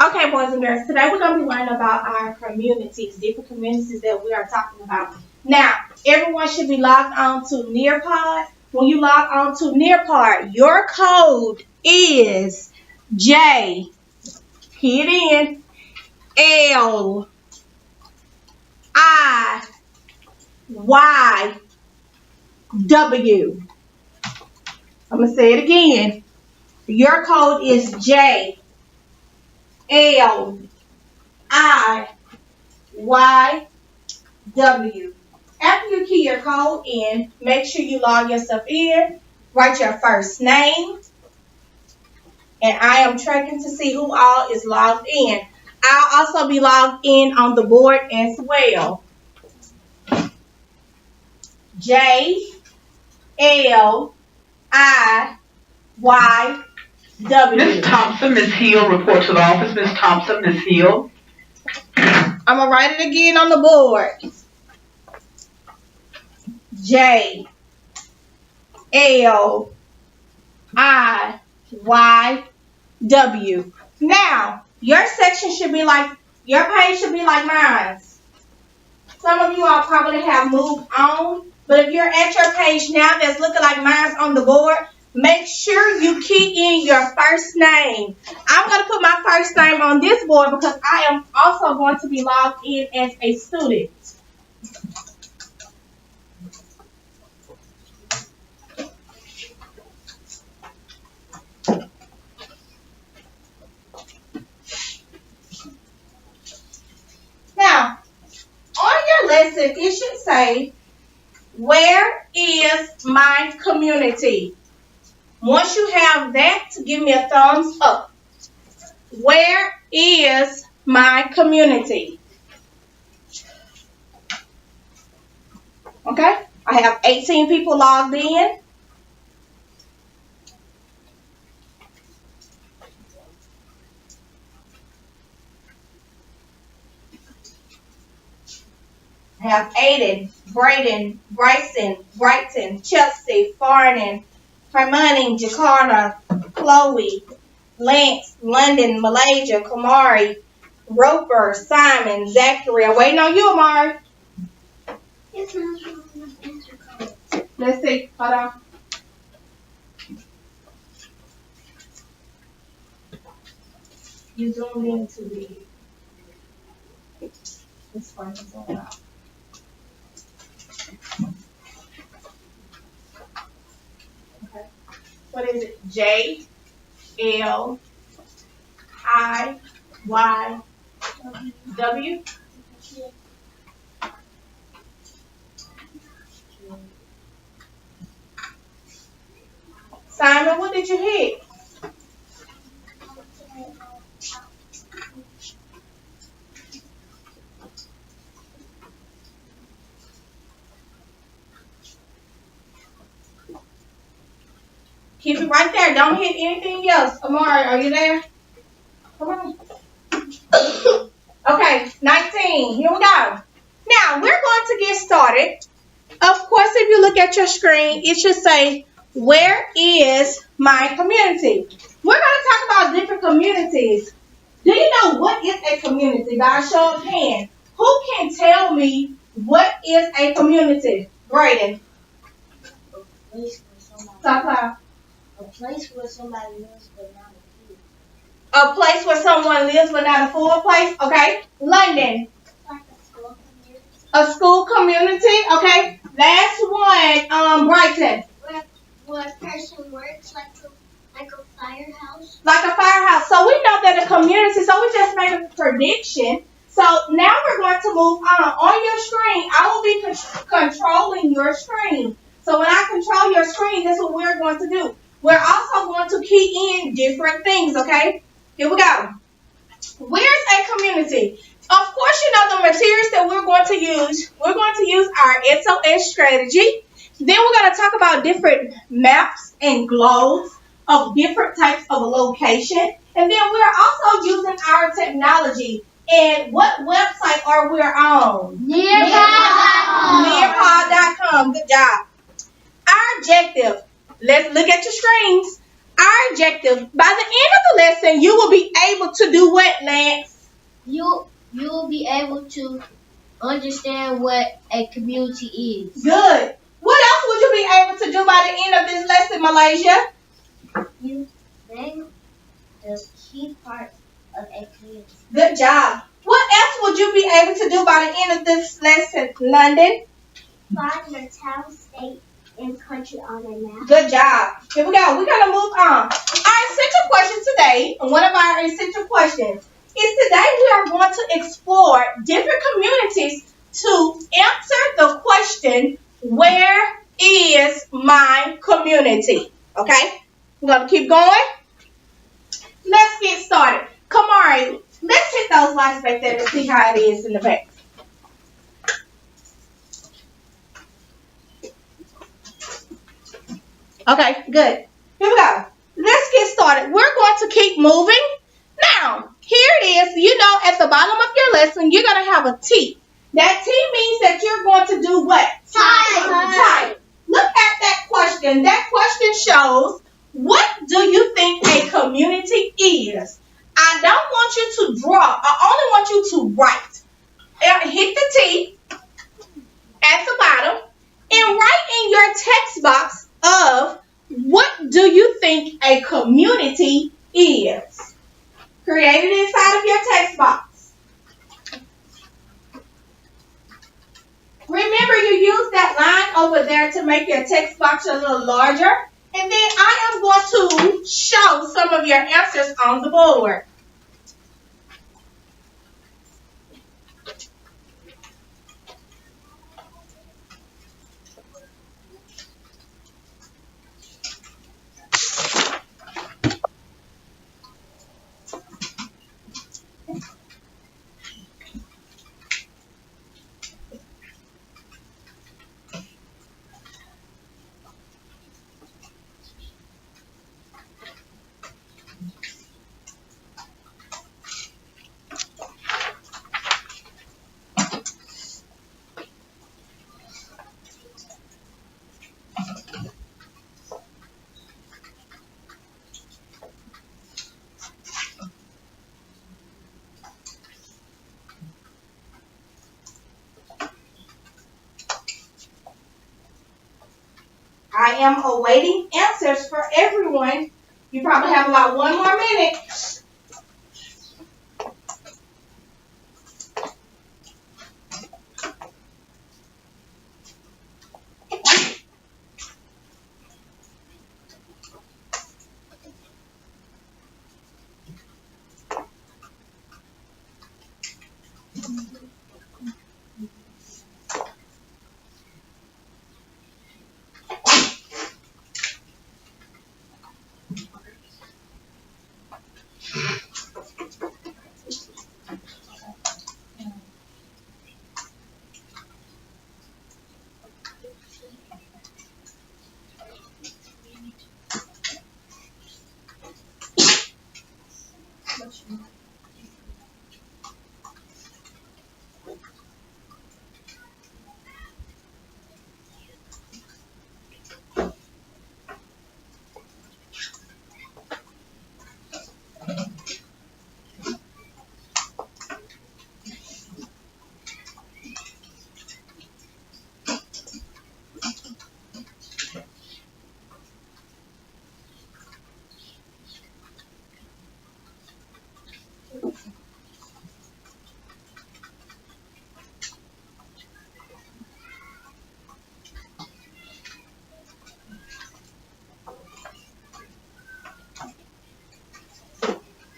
Okay, boys and girls, today we're going to be learning about our communities, different communities that we are talking about. Now, everyone should be logged on to Nearpod. When you log on to Nearpod, your code is J, key it in, L, I, Y, W. I'm going to say it again. Your code is J, L, I, Y, W. After you key your code in, make sure you log yourself in, write your first name, and I am checking to see who all is logged in. I'll also be logged in on the board as well. J L I Y W. Ms. Thompson, Ms. Hill, report to the office. Ms. Thompson, Ms. Hill. I'm going to write it again on the board. J L I Y W. Now, your section should be like, your page should be like mine. Some of you all probably have moved on, but if you're at your page now that's looking like mine on the board, make sure you key in your first name. I'm going to put my first name on this board because I am also going to be logged in as a student. Now, on your lesson, it should say, where is my community? Once you have that, give me a thumbs up. Where is my community? Okay, I have 18 people logged in. I have Aiden, Braden, Bryson, Brighton, Chelsea, Farnan, Harmony, Jakarta, Chloe, Lance, London, Malaysia, Kamari, Roper, Simon, Zachary. I'm waiting on you, Amari. It's not showing the answer code. Let's see. Hold on. You zoomed into the. This one is on out. Okay. What is it? J L I Y W. Simon, what did you hit? Keep it right there. Don't hit anything else. Amari, are you there? Come on. Okay, 19. Here we go. Now, we're going to get started. Of course, if you look at your screen, it should say, where is my community? We're going to talk about different communities. Do you know what is a community? By a show of hands. Who can tell me what is a community? Braden. Talk loud. A place where somebody lives but not a few. A place where someone lives but not a full place. Okay. London. Like a school community. A school community. Okay. Last one. Brighton. Where a person works like a firehouse. Like a firehouse. So we know that a community, so we just made a prediction. So now we're going to move on. On your screen, I will be controlling your screen. So when I control your screen, that's what we're going to do. We're also going to key in different things, okay? Here we go. Where's a community? Of course, you know the materials that we're going to use. We're going to use our SOS strategy. Then we're going to talk about different maps and globes of different types of location. And then we're also using our technology. And what website are we on? Nearpod.com. Nearpod.com. Good job. Our objective. Let's look at your screens. Our objective, by the end of the lesson, you will be able to do what, Lance? You'll be able to understand what a community is. Good. What else would you be able to do by the end of this lesson, Malaysia? You name the key parts of a community. Good job. What else would you be able to do by the end of this lesson, London? Find your town, state, and country on a map. Good job. Here we go. We're going to move on. Our essential question today, one of our essential questions, is today we are going to explore different communities to answer the question, where is my community? Okay? We're going to keep going. Let's get started. Kamari, let's hit those lights back there to see how it is in the back. Okay, good. Here we go. Let's get started. We're going to keep moving. Now, here it is. You know, at the bottom of your lesson, you're going to have a T. That T means that you're going to do what? Type. Look at that question. That question shows, what do you think a community is? I don't want you to draw. I only want you to write. Hit the T at the bottom and write in your text box of what do you think a community is? Create it inside of your text box. Remember, you use that line over there to make your text box a little larger. And then I am going to show some of your answers on the board. I am awaiting answers for everyone. You probably have about 1 more minute.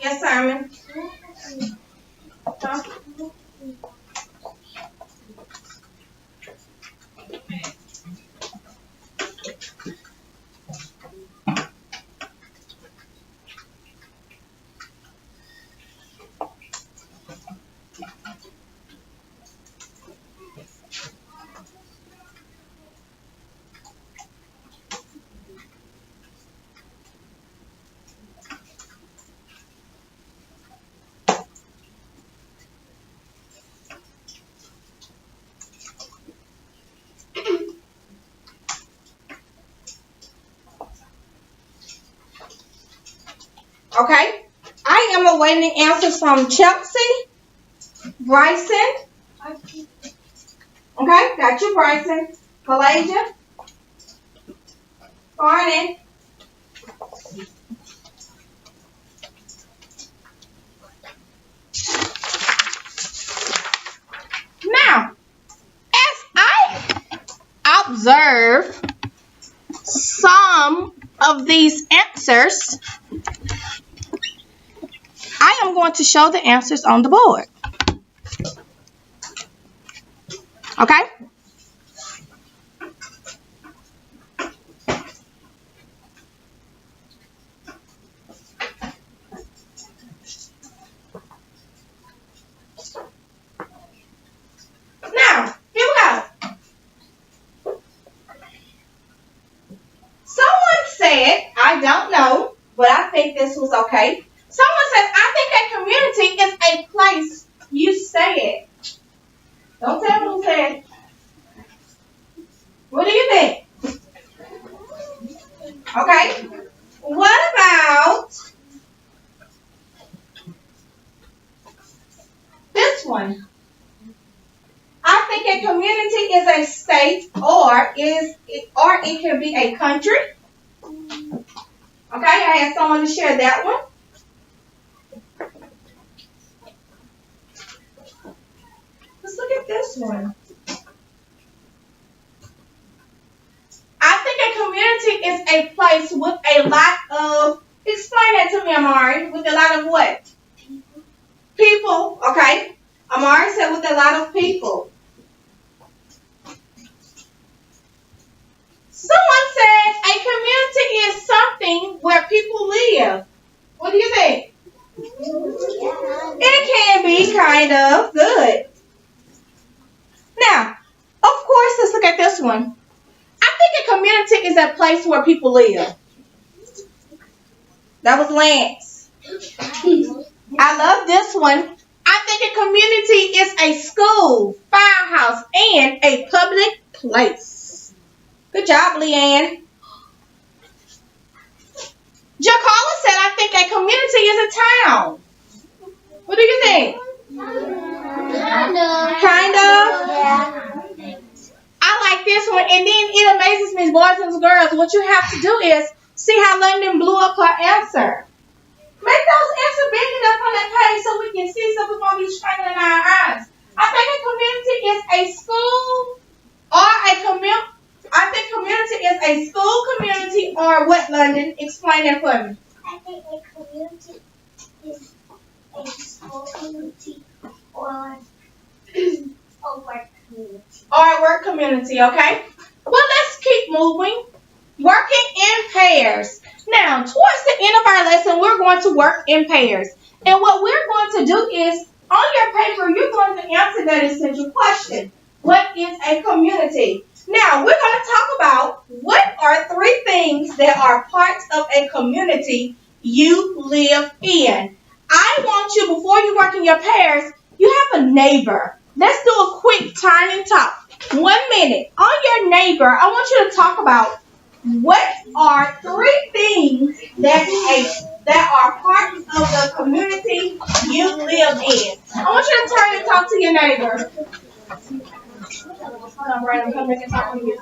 Yes, Simon. Huh? Okay? I am awaiting answers from Chelsea, Bryson. Okay, got you, Bryson. Pelagia. Farnan. Now, as I observe some of these answers, I am going to show the answers on the board. Okay? Now, here we go. Someone said, I don't know, but I think this was okay. Someone says, I think a community is a place you stay at. Don't tell me who said it. What do you think? Okay. What about this one? I think a community is a state or it can be a country. Okay, I had someone to share that one. Let's look at this one. I think a community is a place with a lot of, explain that to me, Amari, with a lot of what? People, okay. Amari said with a lot of people. Someone said a community is something where people live. What do you think? It can be kind of good. Now, of course, let's look at this one. I think a community is a place where people live. That was Lance. I love this one. I think a community is a school, firehouse, and a public place. Good job, Leanne. Jacarla said, I think a community is a town. What do you think? Kind of. Kind of? Yeah. I like this one. And then it amazes me, boys and girls, what you have to do is see how London blew up her answer. Make those answers big enough on that page so we can see, so we won't be straining our eyes. I think a community is a school or a community. I think community is a school community or what, London? Explain that for me. I think a community is a school community or a work community. Or a work community, okay? Well, let's keep moving. Working in pairs. Now, towards the end of our lesson, we're going to work in pairs. And what we're going to do is, on your paper, you're going to answer that essential question. What is a community? Now, we're going to talk about what are 3 things that are parts of a community you live in. I want you, before you work in your pairs, you have a neighbor. Let's do a quick turn and talk. 1 minute. On your neighbor, I want you to talk about what are 3 things that are parts of the community you live in. I want you to turn and talk to your neighbor. Hold on, Brandon. Come back and talk to you.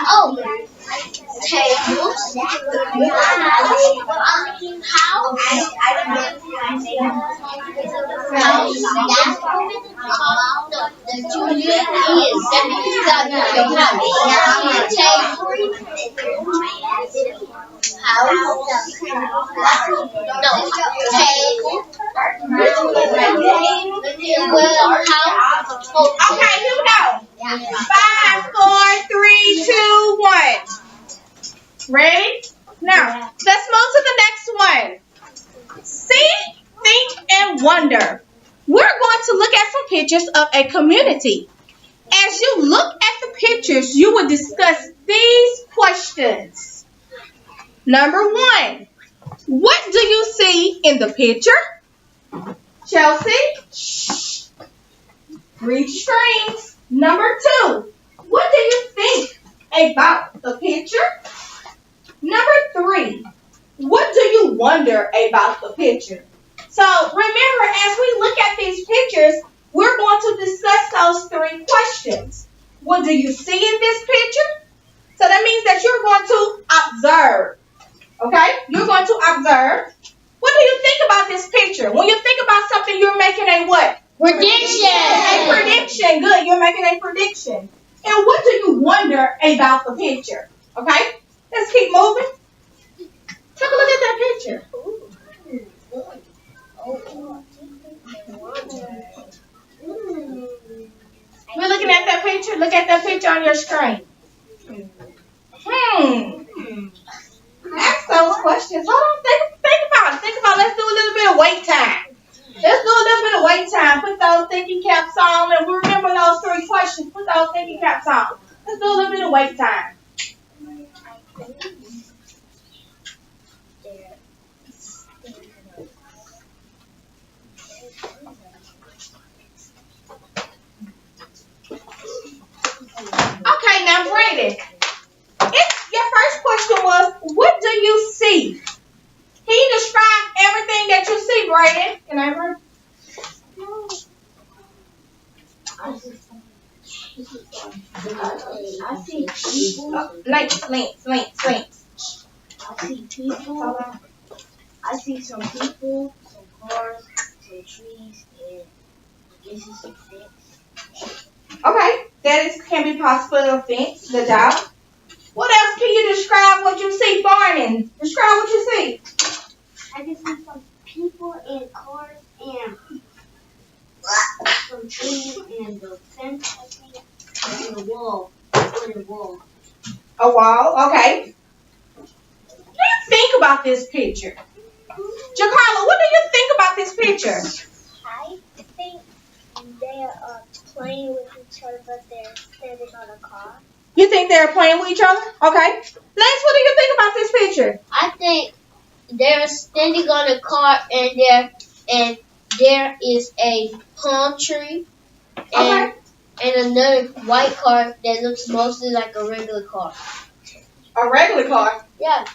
Oh, tables. House. The Julia is your house. Table. Okay, here we go. 5, 4, 3, 2, 1. Ready? Now, let's move to the next one. See, think, and wonder. We're going to look at some pictures of a community. As you look at the pictures, you will discuss these questions. Number 1, what do you see in the picture? Chelsea? Shh. Read screens. Number 2, what do you think about the picture? Number 3, what do you wonder about the picture? So remember, as we look at these pictures, we're going to discuss those 3 questions. What do you see in this picture? So that means that you're going to observe. Okay? You're going to observe. What do you think about this picture? When you think about something, you're making a what? Prediction. A prediction. Good. You're making a prediction. And what do you wonder about the picture? Okay? Let's keep moving. Take a look at that picture. We're looking at that picture. Look at that picture on your screen. Ask those questions. Hold on. Think about it. Think about it. Let's do a little bit of wait time. Let's do a little bit of wait time. Put those thinking caps on, and we remember those 3 questions. Put those thinking caps on. Let's do a little bit of wait time. Okay, now Brandon. Your first question was, what do you see? Can you describe everything that you see, Brandon? Can I read? I see people. Links. I see people. I see some people, some cars, some trees, and this is some fence. Okay, can be possible a fence. Good job. What else can you describe what you see, Barney? Describe what you see. I can see some people and cars and some trees and the fence, I think, and the wall. Wooden wall. A wall, okay. Let's think about this picture. Jacarla, what do you think about this picture? I think they are playing with each other, but they're standing on a car. You think they're playing with each other? Okay. Lance, what do you think about this picture? I think they're standing on a car, and there is a palm tree, and another white car that looks mostly like a regular car. A regular car? Yeah.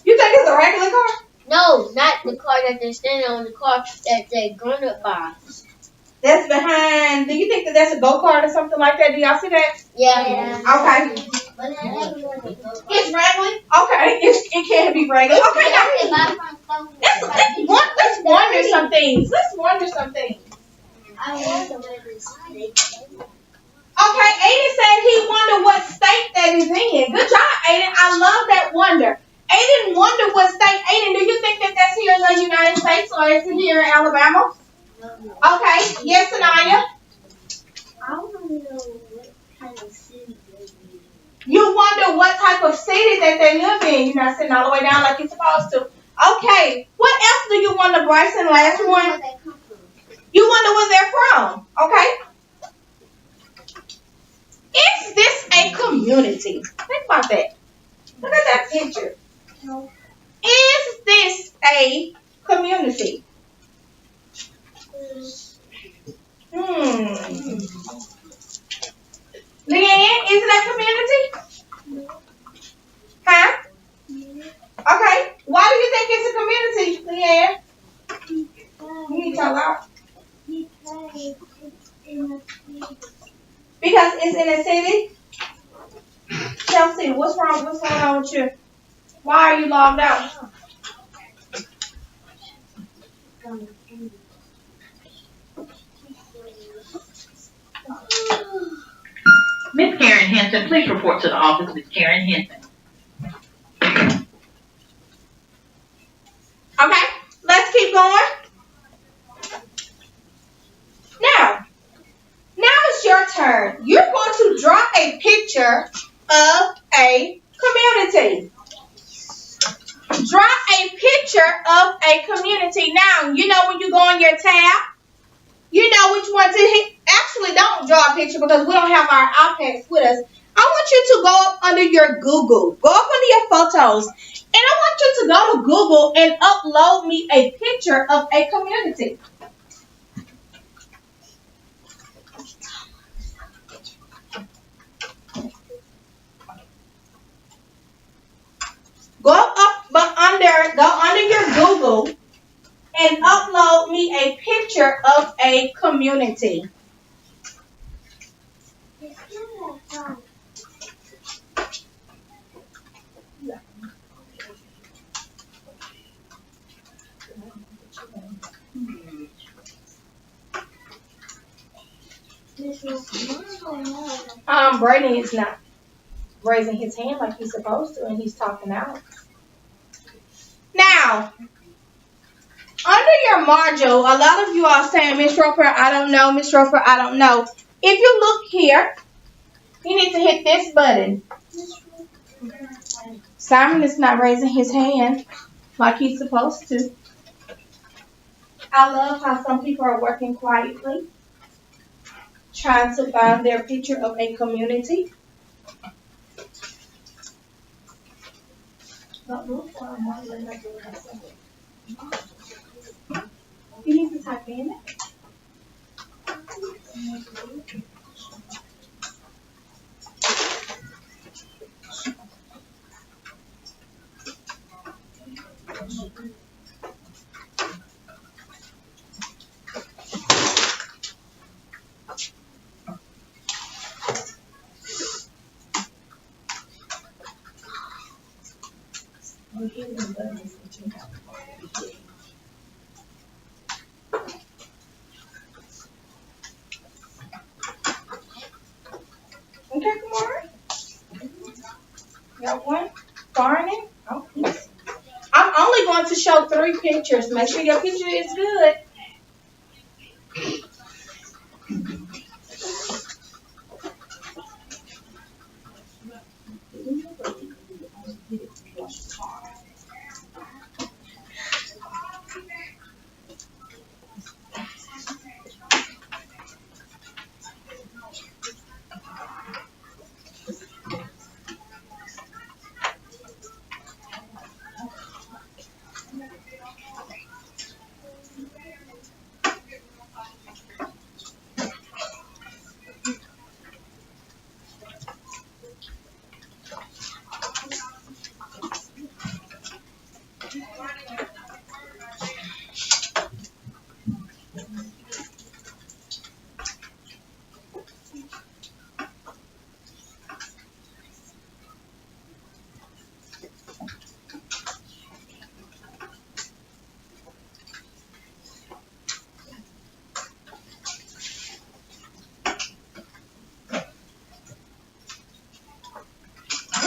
You think it's a regular car? No, not the car that they're standing on. The car that they're grown up by. That's behind. Do you think that that's a go-kart or something like that? Do y'all see that? Yeah. Okay. It's regular? Okay. It can be regular. Okay, now let's wonder some things. Let's wonder some things. Okay, Aiden said he wondered what state that is in. Good job, Aiden. I love that wonder. Aiden wondered what state. Aiden, do you think that that's here in the United States or is it here in Alabama? Okay. Yes, Anaya? I want to know what kind of city they live in. You wonder what type of city that they live in. You're not sitting all the way down like you're supposed to. Okay. What else do you wonder, Bryson? Last one. Where they come from. You wonder where they're from. Okay. Is this a community? Think about that. Look at that picture. No. Is this a community? Leanne, is it a community? Huh? Okay. Why do you think it's a community, Leanne? You need to talk loud. Because it's in a city? Chelsea, what's wrong? What's going on with you? Why are you logged out? Miss Karen Henson, please report to the office, Miss Karen Henson. Okay, let's keep going. Now, your turn. You're going to draw a picture of a community. Draw a picture of a community. Now, you know when you go on your tab, you know which one to hit. Actually, don't draw a picture because we don't have our iPads with us. I want you to go up under your Google. Go up under your photos. And I want you to go to Google and upload me a picture of a community. Go under your Google and upload me a picture of a community. Brayden is not raising his hand like he's supposed to, and he's talking out. Now, under your module, a lot of you are saying, Miss Roper, I don't know. Miss Roper, I don't know. If you look here, you need to hit this button. Simon is not raising his hand like he's supposed to. I love how some people are working quietly, trying to find their picture of a community. You need to type in it. Okay, come on. Got one? Farming? Oh, yes. I'm only going to show 3 pictures. Make sure your picture is good.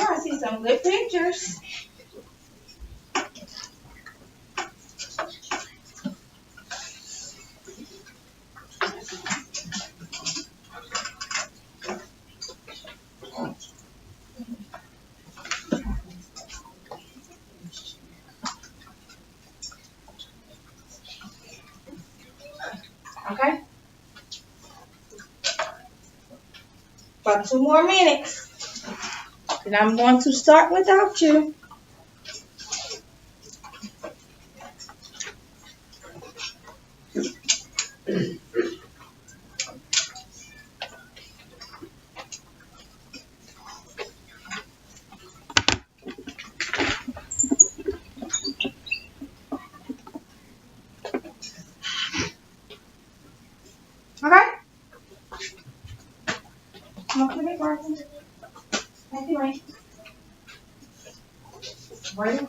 I see some good pictures. Okay. About 2 more minutes. And I'm going to start without you. Okay? I'm going to put it working. Thank you, Wayne. Wayne?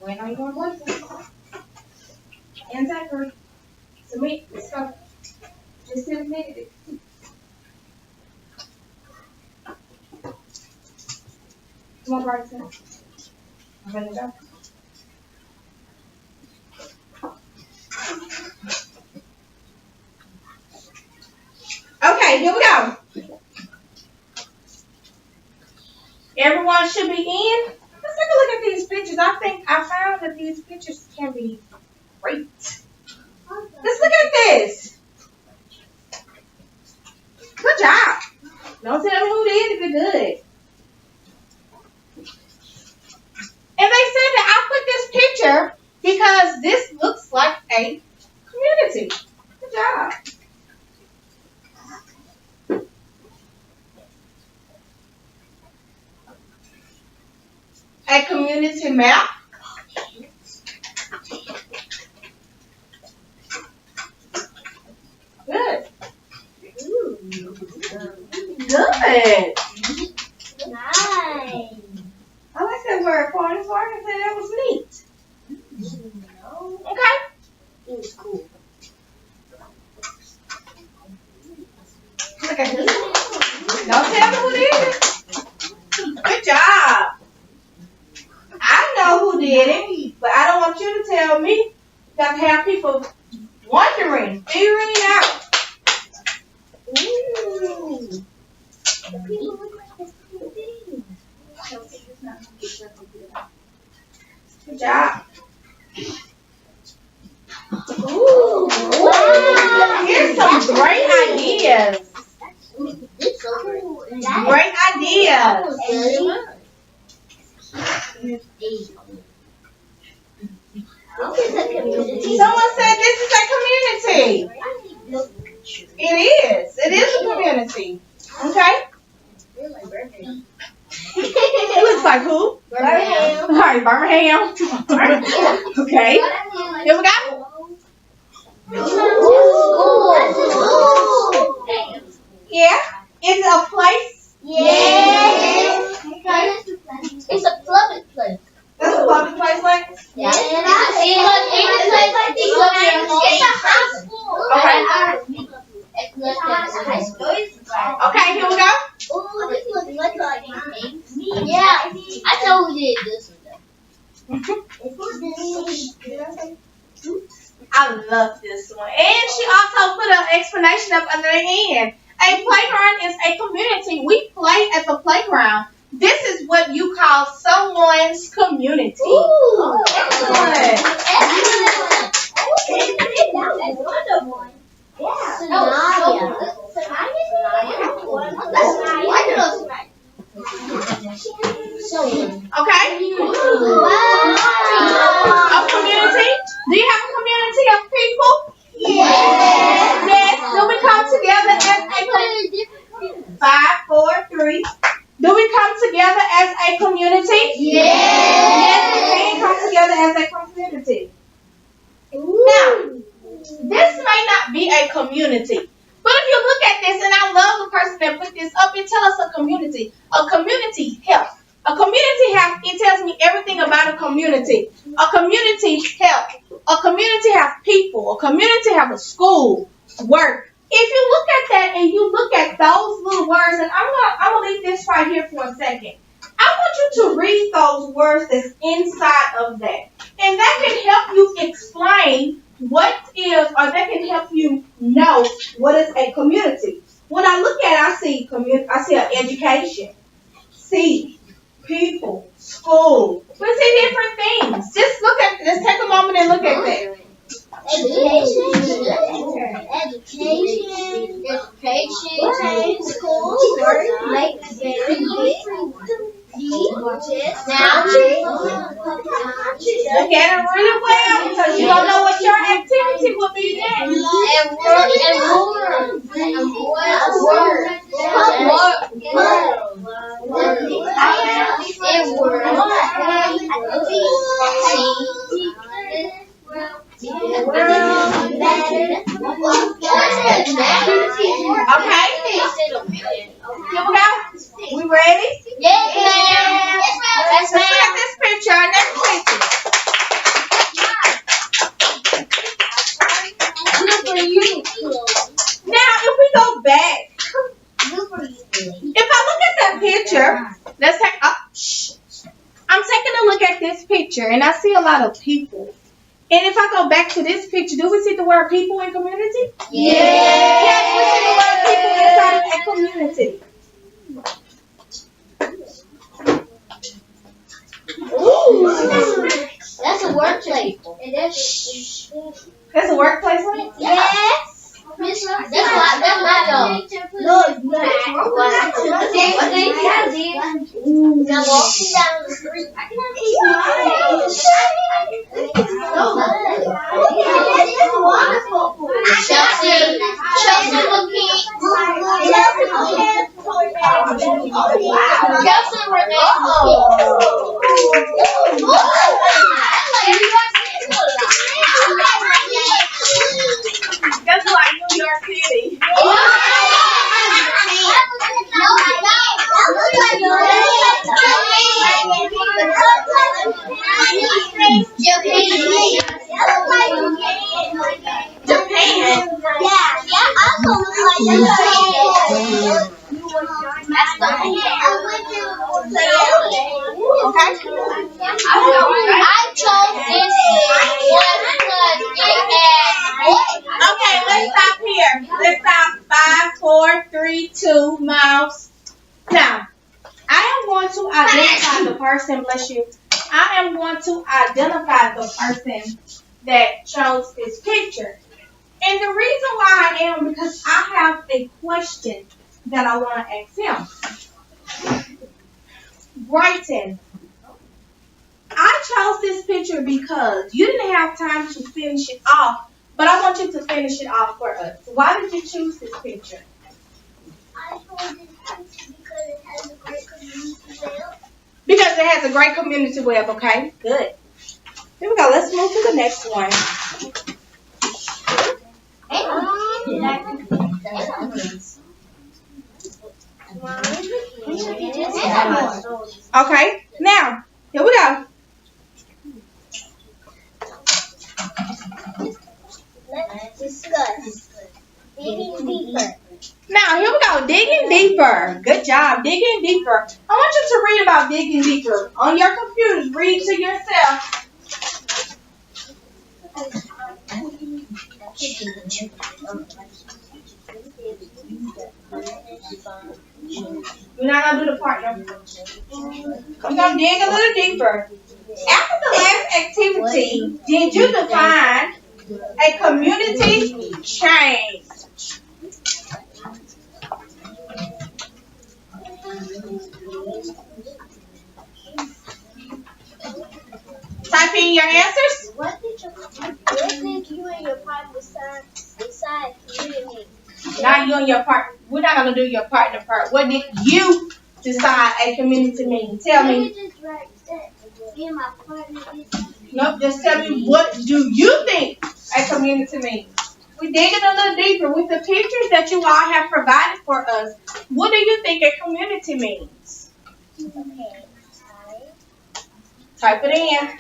When are you going to work? And Zachary. Submit. Let's go. Just submit it. Come on, Bryson. I'm ready to go. Okay, here we go. Everyone should be in. Let's take a look at these pictures. I think I found that these pictures can be great. Let's look at this. Good job. Don't tell me who did it. You're good. And they said that I put this picture because this looks like a community. Good job. A community map. Good. Good. Nice. I like that word, Corny, so I can say that was neat. Okay. It was cool. Look at this. Don't tell me who did it. Good job. I know who did it, but I don't want you to tell me. You got to have people wondering, figuring it out. Ooh. The people look like this cool thing. Good job. Ooh. Wow. Here's some great ideas. It's so cool. Great ideas. Someone said this is a community. It is. It is a community. Okay? It looks like who? Birmingham. All right, Birmingham. Okay. Here we go. Yeah. Is it a place? Yes. Okay. It's a public place. That's a public place, like? Yeah. It's a high school. Okay. It's a high school. Okay, here we go. Oh, this looks like yeah. I know who did this one. I love this one. And she also put an explanation up under the end. A playground is a community. We play at the playground. This is what you call someone's community. Ooh. Excellent. Okay. A community. Do you have a community of people? Yes. Yes. Do we come together as a community? 5, 4, 3. Do we come together as a community? Yes, we can come together as a community. Now, this may not be a community, but if you look at this, and I love the person that put this up, it tells us a community. A community health. A community health, it tells me everything about a community. A community health. A community have people. A community have a school, work. If you look at that and you look at those little words, and I'm gonna leave this right here for a second. I want you to read those words that's inside of that. And that can help you explain what is, or that can help you know what is a community. When I look at it, I see an education, see people, school. We see different things. Just look at, let's take a moment and look at that. Education, school, work, make Look at it really well because you don't know what your activity will be next. Okay, here we go. We ready? Yes, ma'am. Let's look at this picture. Next picture. Good for you. Now, if we go back, if I look at that picture, let's take. I'm taking a look at this picture, and I see a lot of people. And if I go back to this picture, do we see the word people in community? Yes, we see the word people inside of a community. Look, Now walking down the street. Chelsea looking. Chelsea that's like New York City. Japan. I chose this one because it had Okay, let's stop here. Let's stop. 5, 4, 3, 2, mouse. Now, I am going to identify the person, bless you. I am going to identify the person that chose this picture. And the reason why I am because I have a question that I want to ask him. Brighton, I chose this picture because you didn't have time to finish it off, but I want you to finish it off for us. Why did you choose this picture? I chose this picture because it has a great community web. Because it has a great community web, okay? Good. Here we go. Let's move to the next one. Okay, now, here we go. Let's discuss digging deeper. Now, here we go. Digging deeper. Good job. Digging deeper. I want you to read about digging deeper. On your computers, read to yourself. We're not going to do the part number. We're going to dig a little deeper. After the last activity, did you define a community change? Type in your answers. What did you and your partner decide community? Not you and your partner. We're not going to do your partner part. What did you decide a community mean? Tell me. Just write that. Me and my partner did something. Nope, just tell me what do you think a community means? We're digging a little deeper with the pictures that you all have provided for us. What do you think a community means? Okay. Type it in.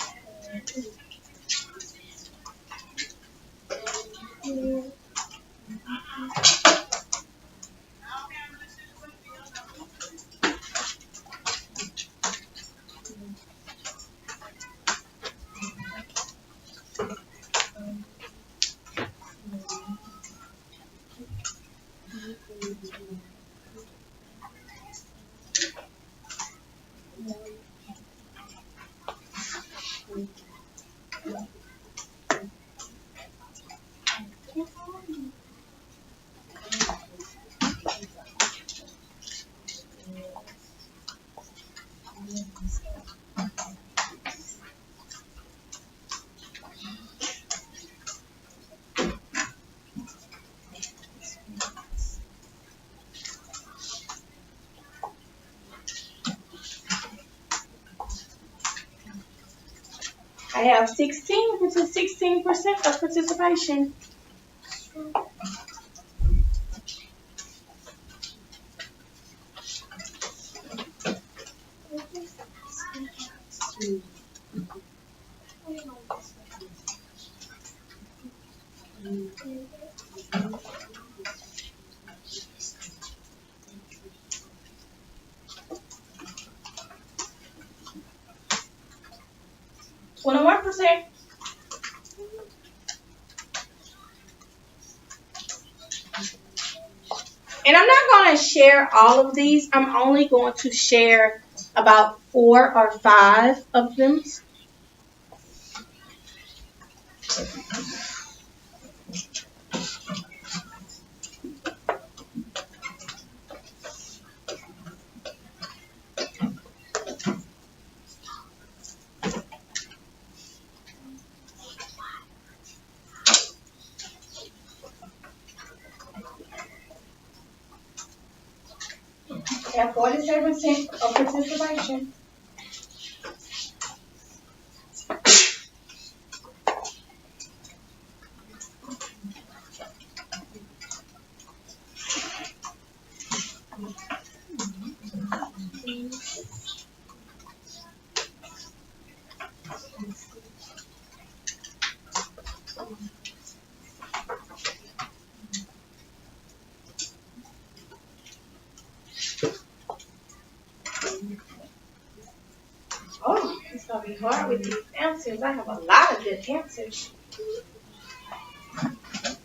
I have 16, which is 16% of participation. %. And I'm not going to share all of these. I'm only going to share about 4 or 5 of them. have 47% of participation. Oh, it's gonna be hard with these answers. I have a lot of good answers.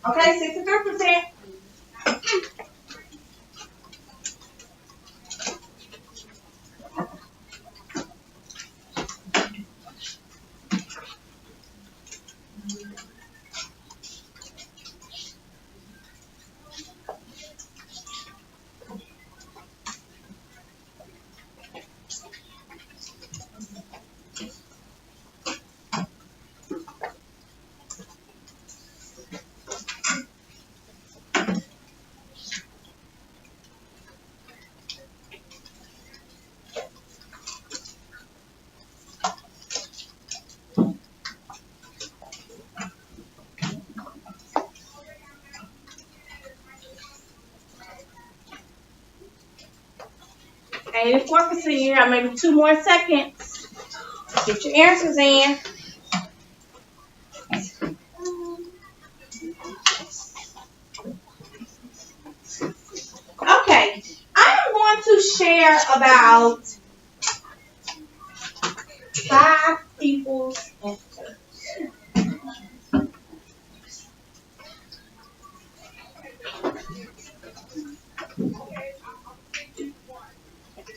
Okay, 63%. And 84%, you have maybe 2 more seconds. Get your answers in. Okay, I am going to share about 5 people's answers.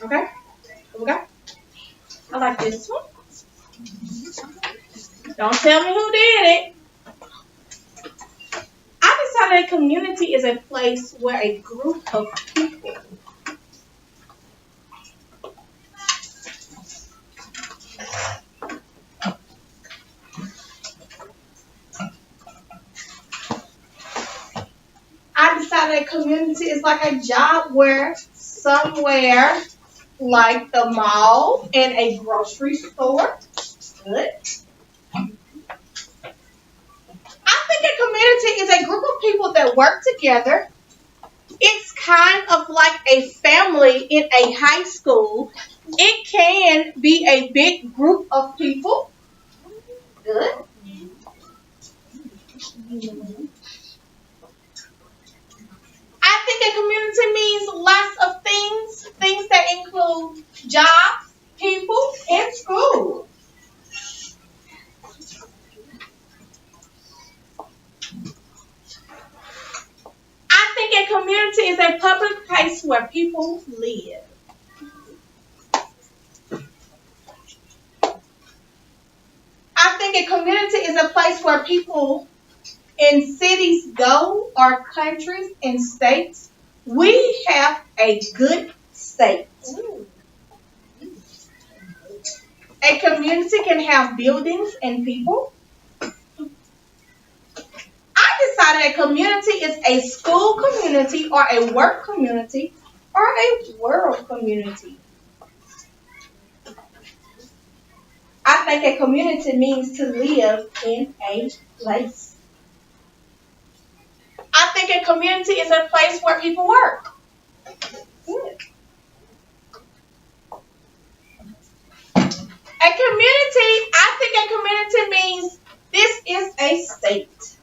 Okay, here we go. I like this one. Don't tell me who did it. I decided a community is a place where a group of people I decided a community is like a job where somewhere like the mall and a grocery store. Good. I think a community is a group of people that work together. It's kind of like a family in a high school. It can be a big group of people. Good. I think a community means lots of things that include jobs, people, and school. I think a community is a public place where people live. I think a community is a place where people in cities go, or countries and states. We have a good state. A community can have buildings and people. I decided a community is a school community or a work community or a world community. I think a community means to live in a place. I think a community is a place where people work. Good. A community, I think a community means this is a state.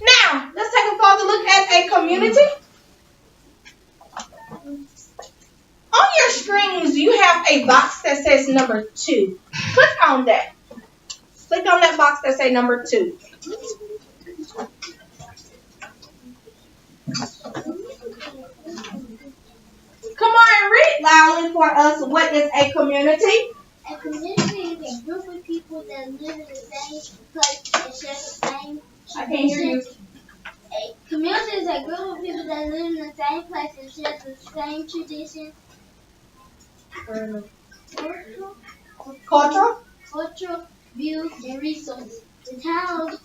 Now, let's take a further look at a community. On your screens, you have a box that says number 2. Click on that. Click on that box that says number 2. Come on and read loudly for us. What is a community? A community is a group of people that live in the same place and share the same I can't hear you. A community is a group of people that live in the same place and share the same traditions, cultural views, and resources. The town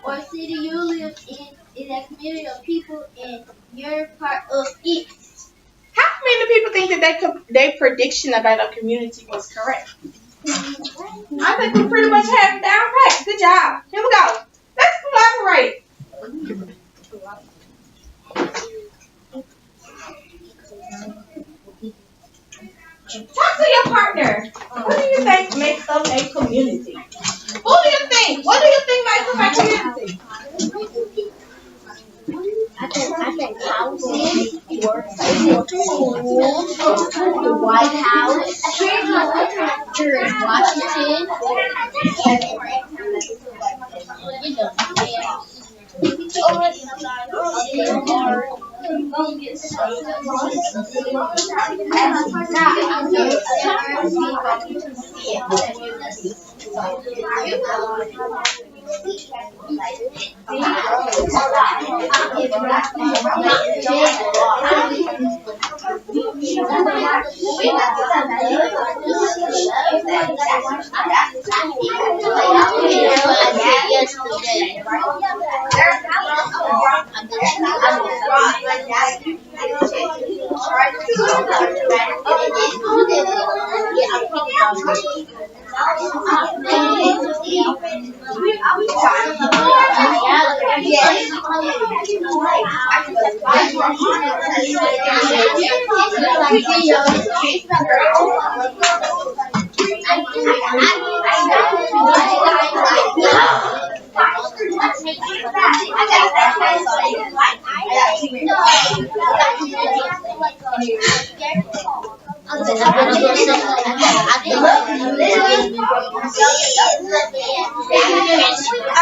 or city you live in is a community of people, and you're part of it. How many people think that their prediction about a community was correct? I think we pretty much have it down pat. Good job. Here we go. Let's collaborate. Talk to your partner. What do you think makes up a community? Who do you think? What do you think makes up a community? I think housing, schools, the White House, George Washington, you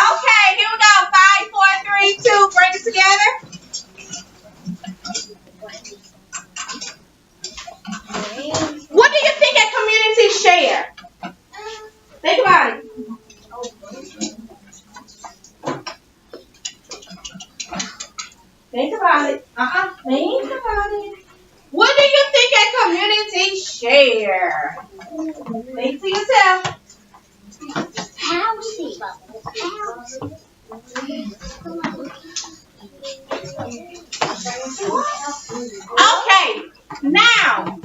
Okay, here we go. 5, 4, 3, 2. Bring it together. What do you think a community share? Think about it. Think about it. Think about it. What do you think a community share? Think to yourself. housing. Okay, now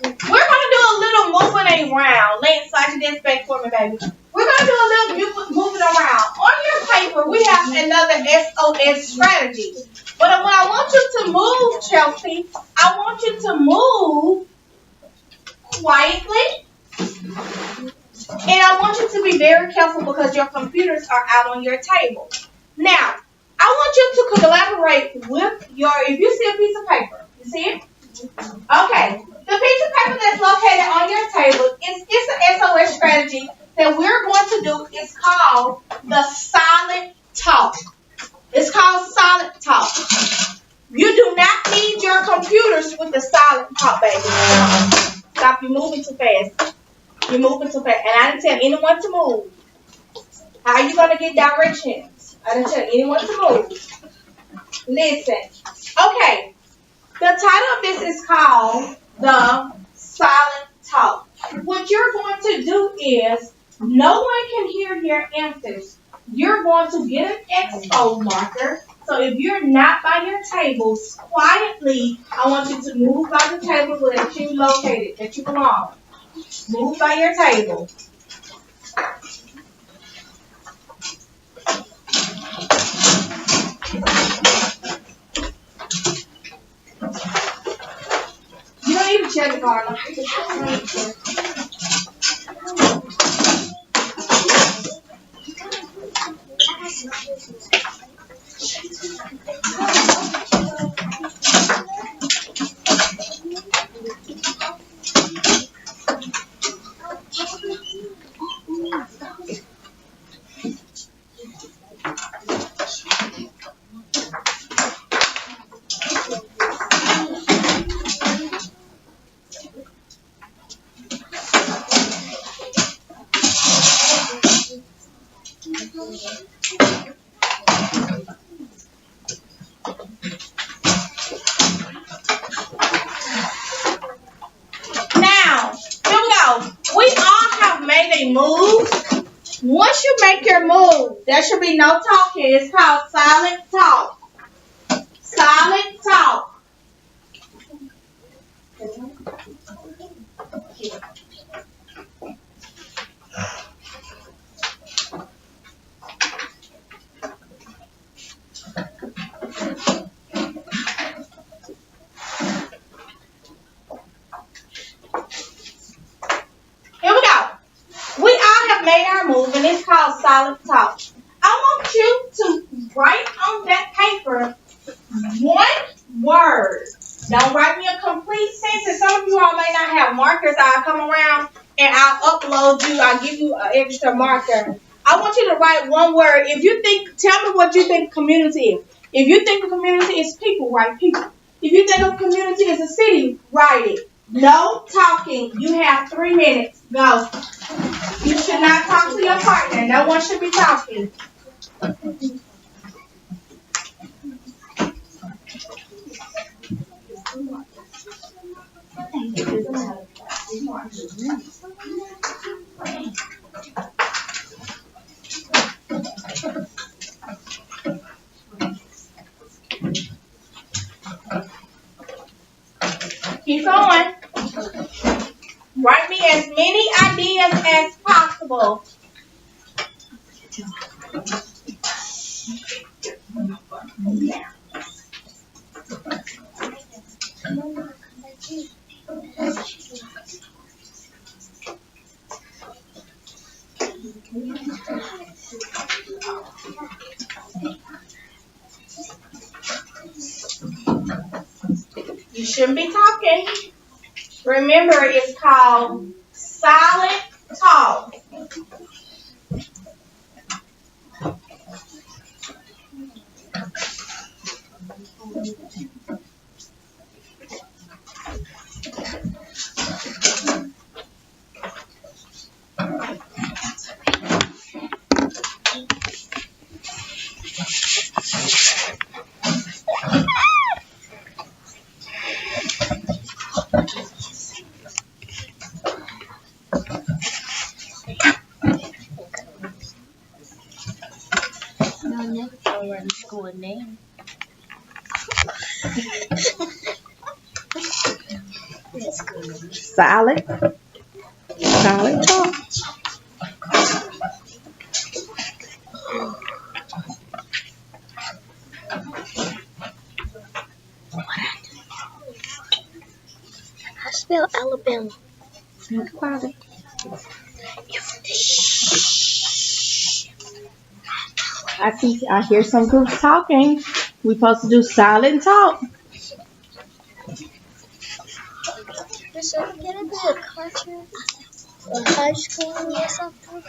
we're gonna do a little moving around. Lance, slide your desk back for me, baby. We're gonna do a little moving around. On your paper, we have another SOS strategy. But when I want you to move, Chelsea, I want you to move quietly. And I want you to be very careful because your computers are out on your table. Now, I want you to collaborate with if you see a piece of paper, you see it? Okay, the piece of paper that's located on your table it's an SOS strategy that we're going to do. It's called the silent talk. It's called silent talk. You do not need your computers with the silent talk, baby. Stop, you're moving too fast. You're moving too fast. And I didn't tell anyone to move. How are you going to get directions? I didn't tell anyone to move. Listen. Okay. The title of this is called the silent talk. What you're going to do is, no one can hear your answers. You're going to get an expo marker. So if you're not by your tables, quietly, I want you to move by the table where you located, that you belong. Move by your table. You don't need to check the car. Move. Once you make your move, there should be no talking. It's called silent talk. Silent talk. Silent Talk. I want you to write on that paper one word. Don't write me a complete sentence. Some of you all may not have markers. I'll come around and I'll upload you. I'll give you an extra marker. I want you to write one word. If you think, tell me what you think community is. If you think a community is people, write people. If you think a community is a city, write it. No talking. You have 3 minutes. Go. You should not talk to your partner. No one should be talking. Keep going. Write me as many ideas as possible. You shouldn't be talking. Remember, it's called silent talk. I'll never tell where the school name. Silent talk. I spell Alabama. I hear some groups talking. We're supposed to do silent talk. So can I do a cartoon? A high school or something?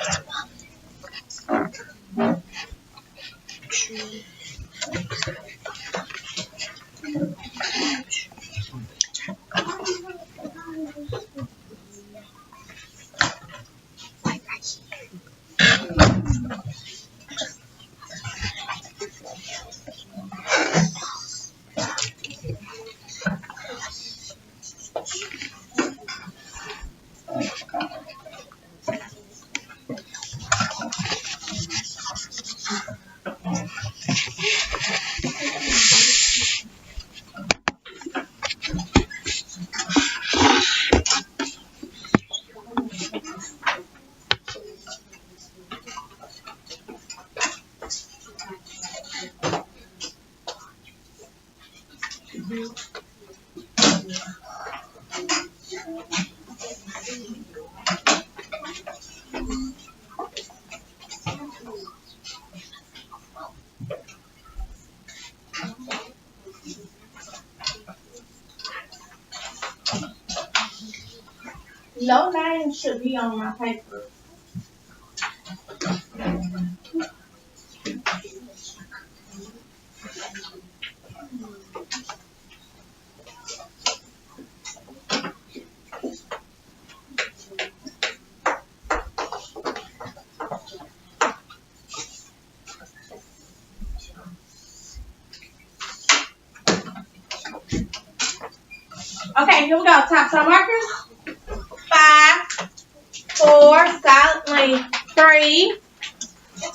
No name should be on my paper. Okay, here we go. Top side markers. 5, 4, silently. 3,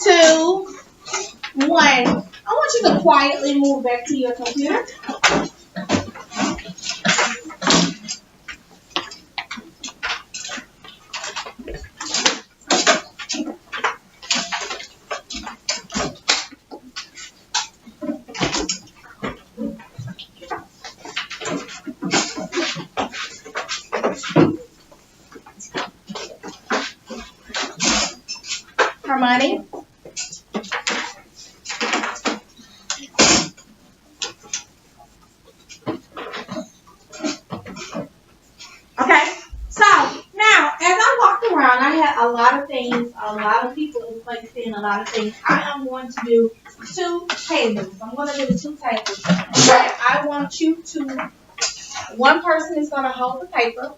2, 1. I want you to quietly move back to your computer. money. Okay, so now as I walked around, I had a lot of things, a lot of people placed in a lot of things. I am going to do 2 tables. I'm going to do the 2 tables. But I want you to, one person is going to hold the paper.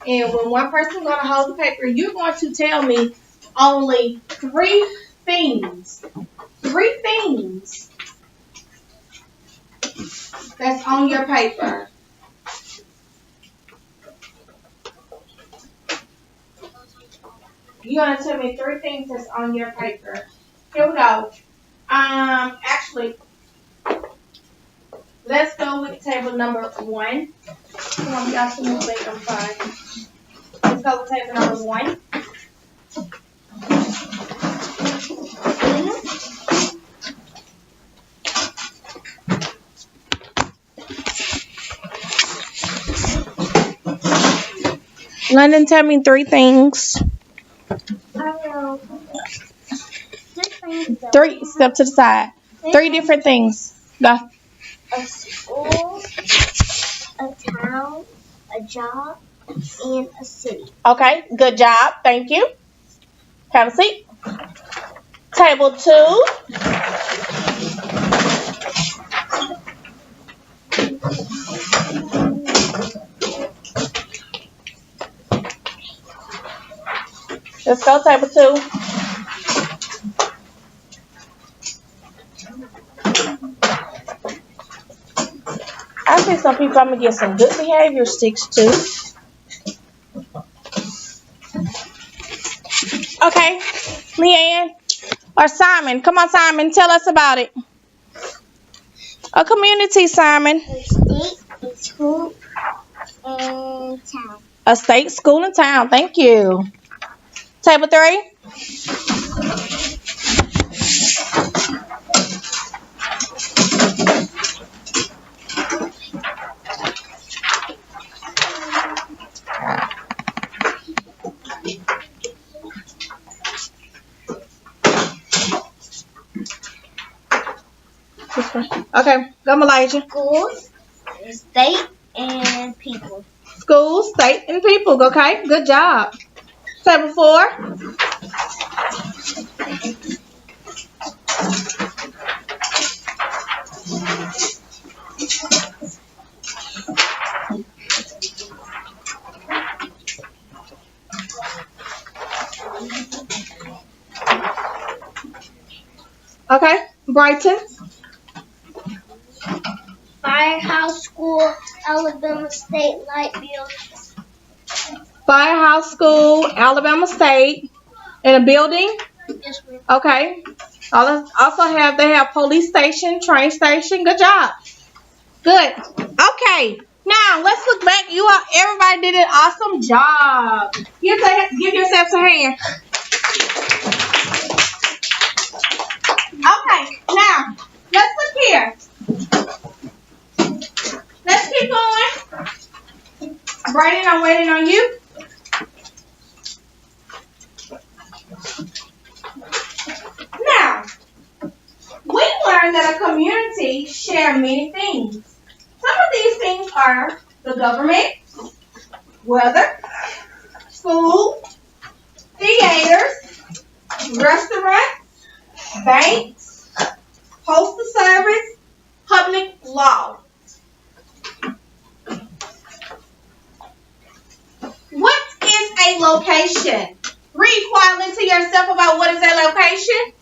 And when one person is going to hold the paper, you're going to tell me only 3 things. 3 things that's on your paper. You're going to tell me 3 things that's on your paper. Here we go. Actually, let's go with table number 1. Come on, y'all can move it. I'm fine. Let's go with table number 1. London, tell me 3 things. I will 3, step to the side. 3 different things. Go. A school, a town, a job, and a city. Okay, good job. Thank you. Have a seat. Table 2. Let's go, table 2. I see some people I'm going to get some good behavior sticks too. Okay, Leanne or Simon. Come on, Simon. Tell us about it. A community, Simon. A state, a school, and town. A state, school, and town. Thank you. Table 3. Okay, go, Malaysia. Schools, state, and people. School, state, and people. Okay, good job. Table 4. Okay, Brighton. Firehouse School, Alabama State Light Building. Firehouse School, Alabama State. In a building? Yes, ma'am. Okay. They have police station, train station. Good job. Good. Okay. Now let's look back. Everybody did an awesome job. Give yourselves a hand. Okay. Now let's look here. Let's keep going. Brayden, I'm waiting on you. Now, we learned that a community shares many things. Some of these things are the government, weather, school, theaters, restaurants, banks, postal service, public law. What is a location? Read quietly to yourself about what is a location.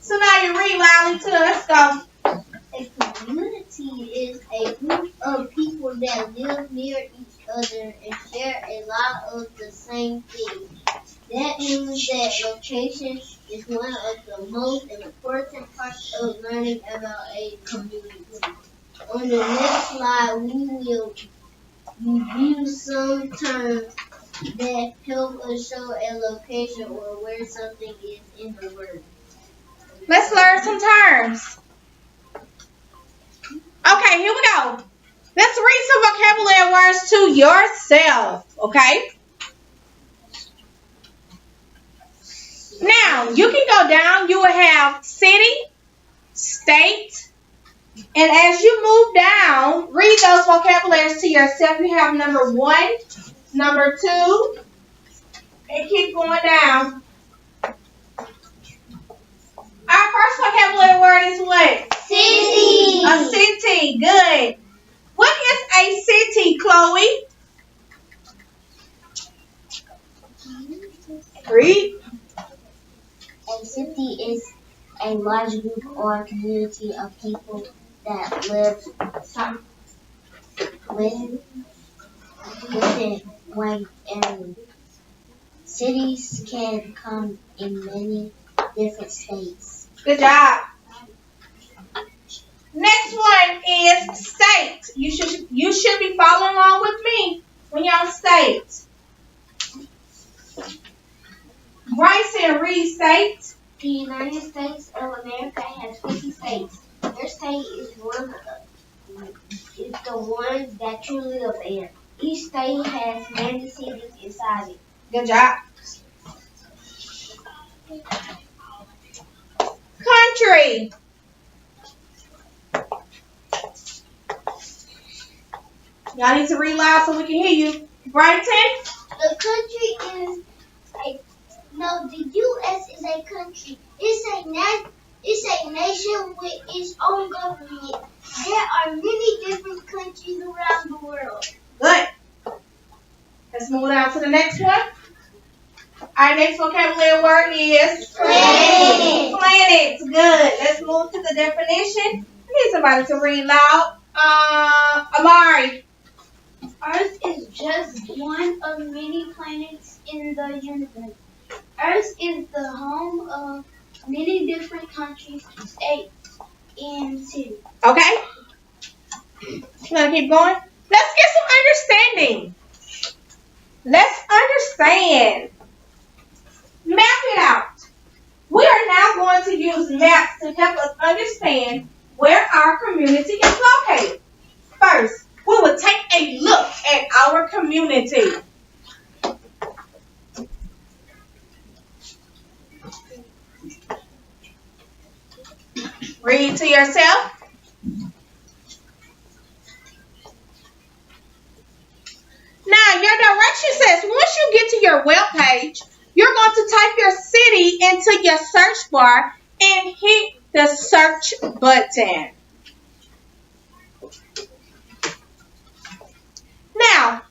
So now you read loudly to us. Go. A community is a group of people that live near each other and share a lot of the same things. That means that location is one of the most important parts of learning about a community. On the next slide, we will review some terms that help us show a location or where something is in the word. Let's learn some terms. Okay, here we go. Let's read some vocabulary words to yourself, okay? Now, you can go down. You will have city, state, and as you move down, read those vocabularies to yourself. You have number 1, number 2, and keep going down. Our first vocabulary word is what? City. A city. Good. What is a city, Chloe? Read. A city is a large group or community of people that live within one area. Cities can come in many different states. Good job. Next one is state. You should be following along with me when you're on state. Bryson, read state. The United States of America has 50 states. Their state is the one that you live in. Each state has many cities inside it. Good job. Country. Y'all need to read loud so we can hear you. Bryson. The country is the U.S. is a country. It's a nation with its own government. There are many different countries around the world. Good. Let's move on to the next one. Our next vocabulary word is Planet. Planets. Good. Let's move to the definition. I need somebody to read loud. Amari. Earth is just one of many planets in the universe. Earth is the home of many different countries, states, and cities. Okay. You want to keep going? Let's get some understanding. Let's understand. Map it out. We are now going to use maps to help us understand where our community is located. First, we will take a look at our community. Read to yourself. Now, your direction says once you get to your web page, you're going to type your city into your search bar and hit the search button. Now,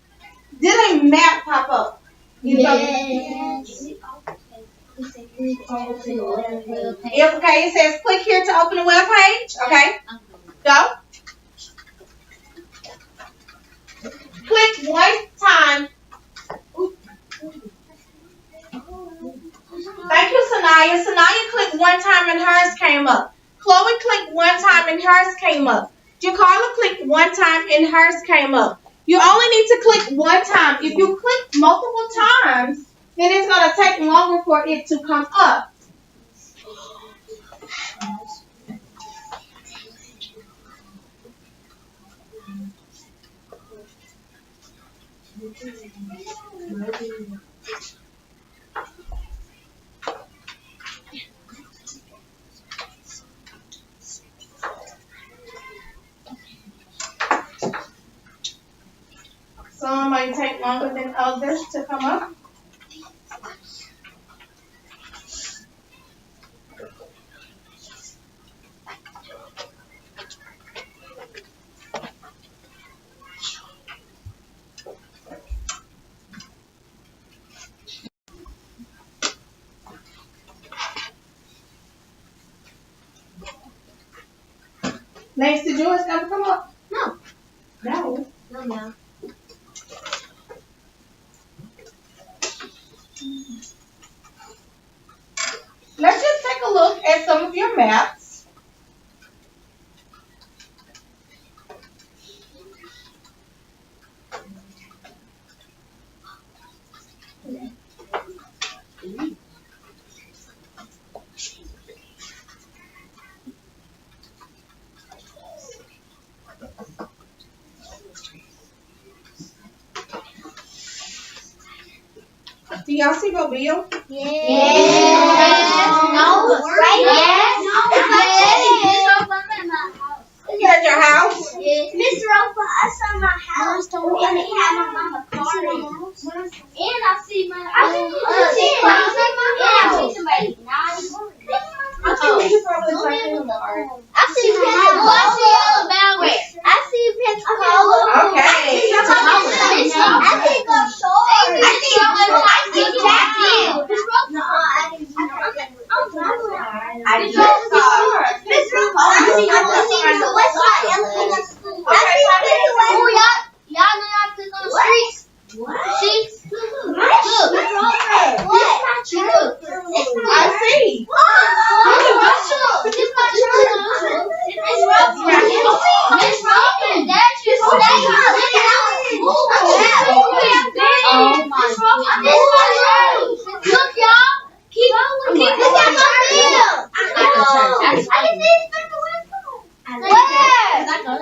did a map pop up? Yes. Okay, it says click here to open the web page. Okay, go. Click one time. Thank you, Sanaya. Sanaya clicked one time and hers came up. Chloe clicked one time and hers came up. Jacarla clicked one time and hers came up. You only need to click one time. If you click multiple times, then it's going to take longer for it to come up. Some might take longer than others to come up. Next, did yours ever come up? No. No. No. Let's just take a look at some of your maps. Do y'all see Mobile? Yes. No. Right? Yes. Is that your house? Miss Roper, I saw my house and it had my mama car in it. And I see my somebody I think you probably like in the yard. I see Pensacola. Where? I see Pensacola. Okay. I think I'm short. I see Jackie. No, I didn't. I just saw. Miss Roper, I see the West Side Elementary School. I Okay, see okay. the West Oh, y'all know y'all click on the streets. See? Look. What? I see.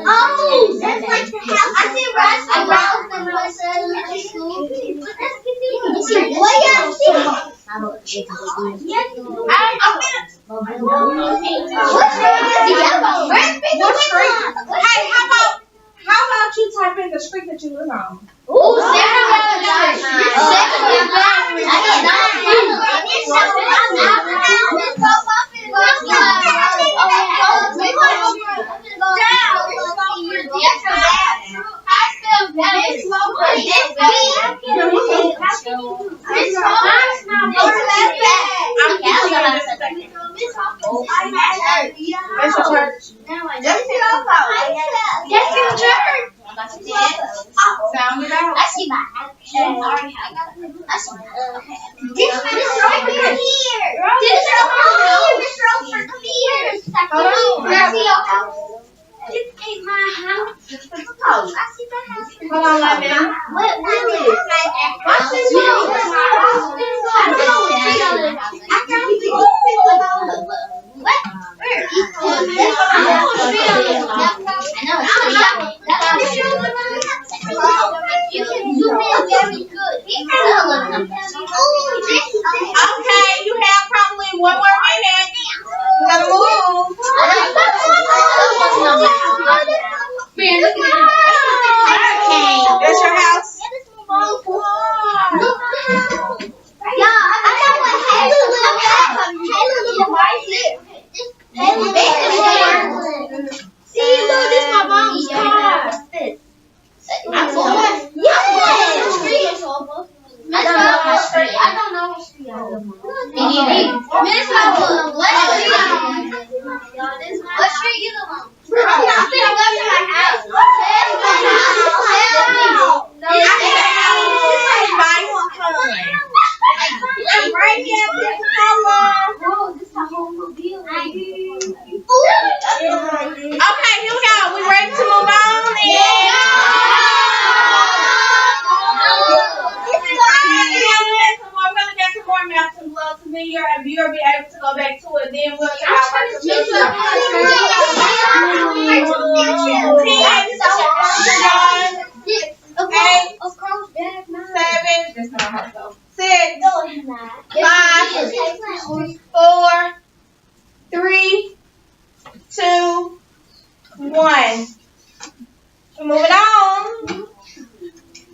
Oh, that's like the house. I see Ross and Ralph and West Elementary School. What y'all see? Hey, how about you type in the street that you live on? That's your church. Sound it out. I see my house. I see my Hold on, let me. You can zoom in very good. Okay, you have probably 1 more minute. We gotta move. That's your house? See, look, this my mom's car. I don't know what street I live on. What street you live on? I'm finna go to my house. I'm right here with Oh, this is my whole mobile. Okay, here we go. We ready to move on? We're gonna get some more maps and gloves, and then you'll be able to go back to it. Then we'll get our work. 7, that's not how it goes. 6, 5, 4, 3, 2, 1. Moving on.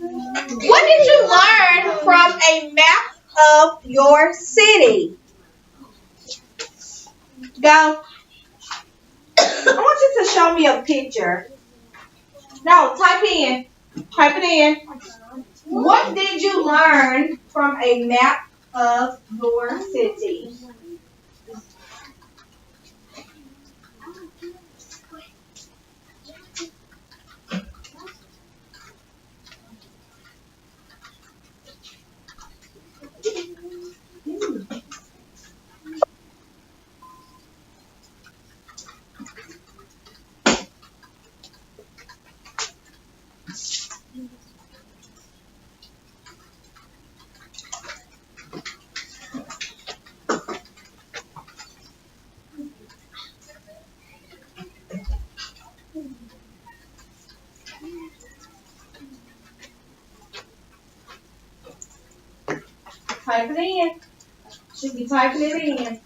What did you learn from a map of your city? Go. I want you to show me a picture. No, type in. Type it in. What did you learn from a map of your city? Type it in. Should be typing it in.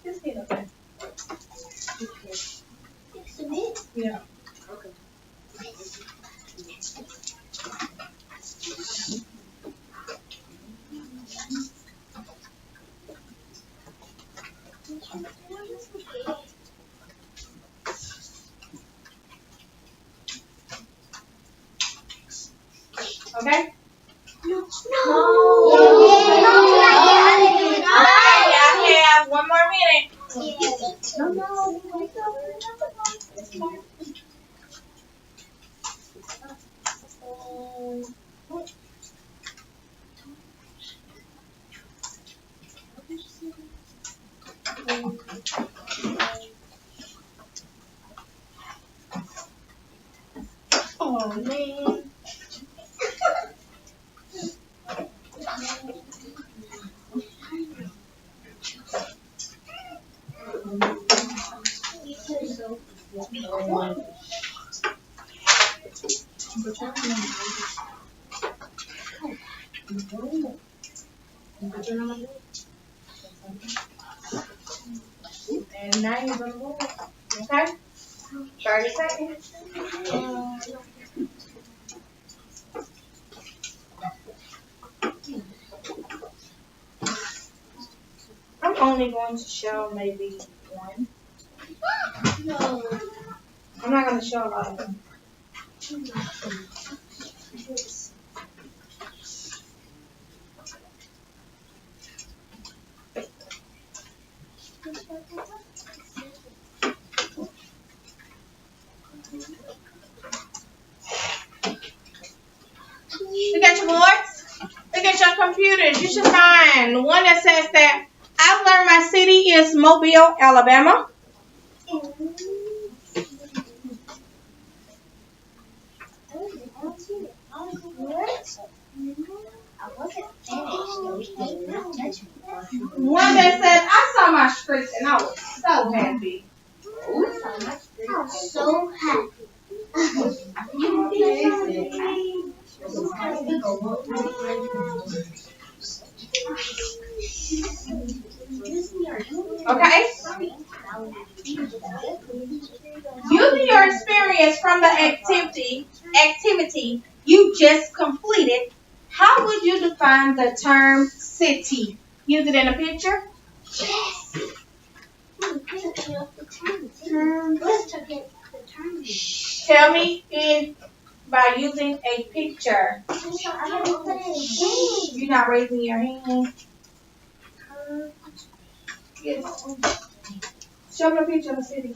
Just get up there. Yeah. Okay? No. Okay, I have one more minute. No. Oh man. And now you're gonna move it. Okay? 30 seconds. I'm only going to show maybe one. I'm not going to show a lot of them. Look at your boards. Look at your computers. You should find the one that says that I've learned my city is Mobile, Alabama. One that said I saw my script and I was so happy. I'm so happy. Okay? Using your experience from the activity you just completed, how would you define the term city? Use it in a picture? Yes. Tell me by using a picture. You're not raising your hand. Yes. Show me a picture of the city.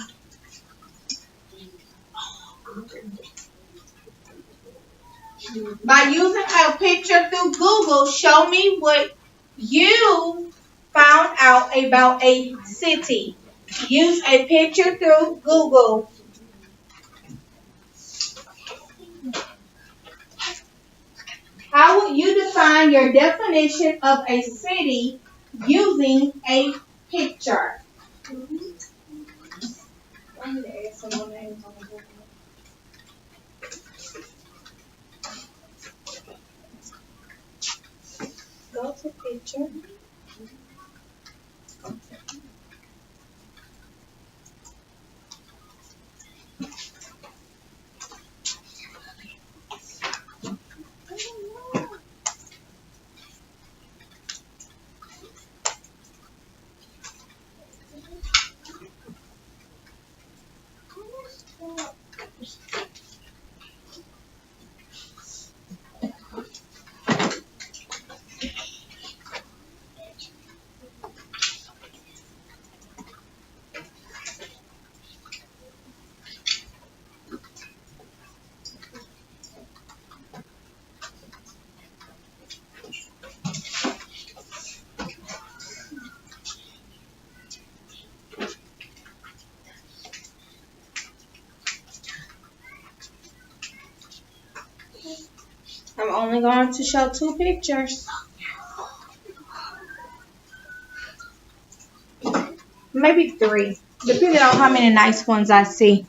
By using a picture through Google, show me what you found out about a city. Use a picture through Google. How would you define your definition of a city using a picture? I need to add some more names on the board. Go to picture. I'm only going to show 2 pictures. Maybe 3, depending on how many nice ones I see.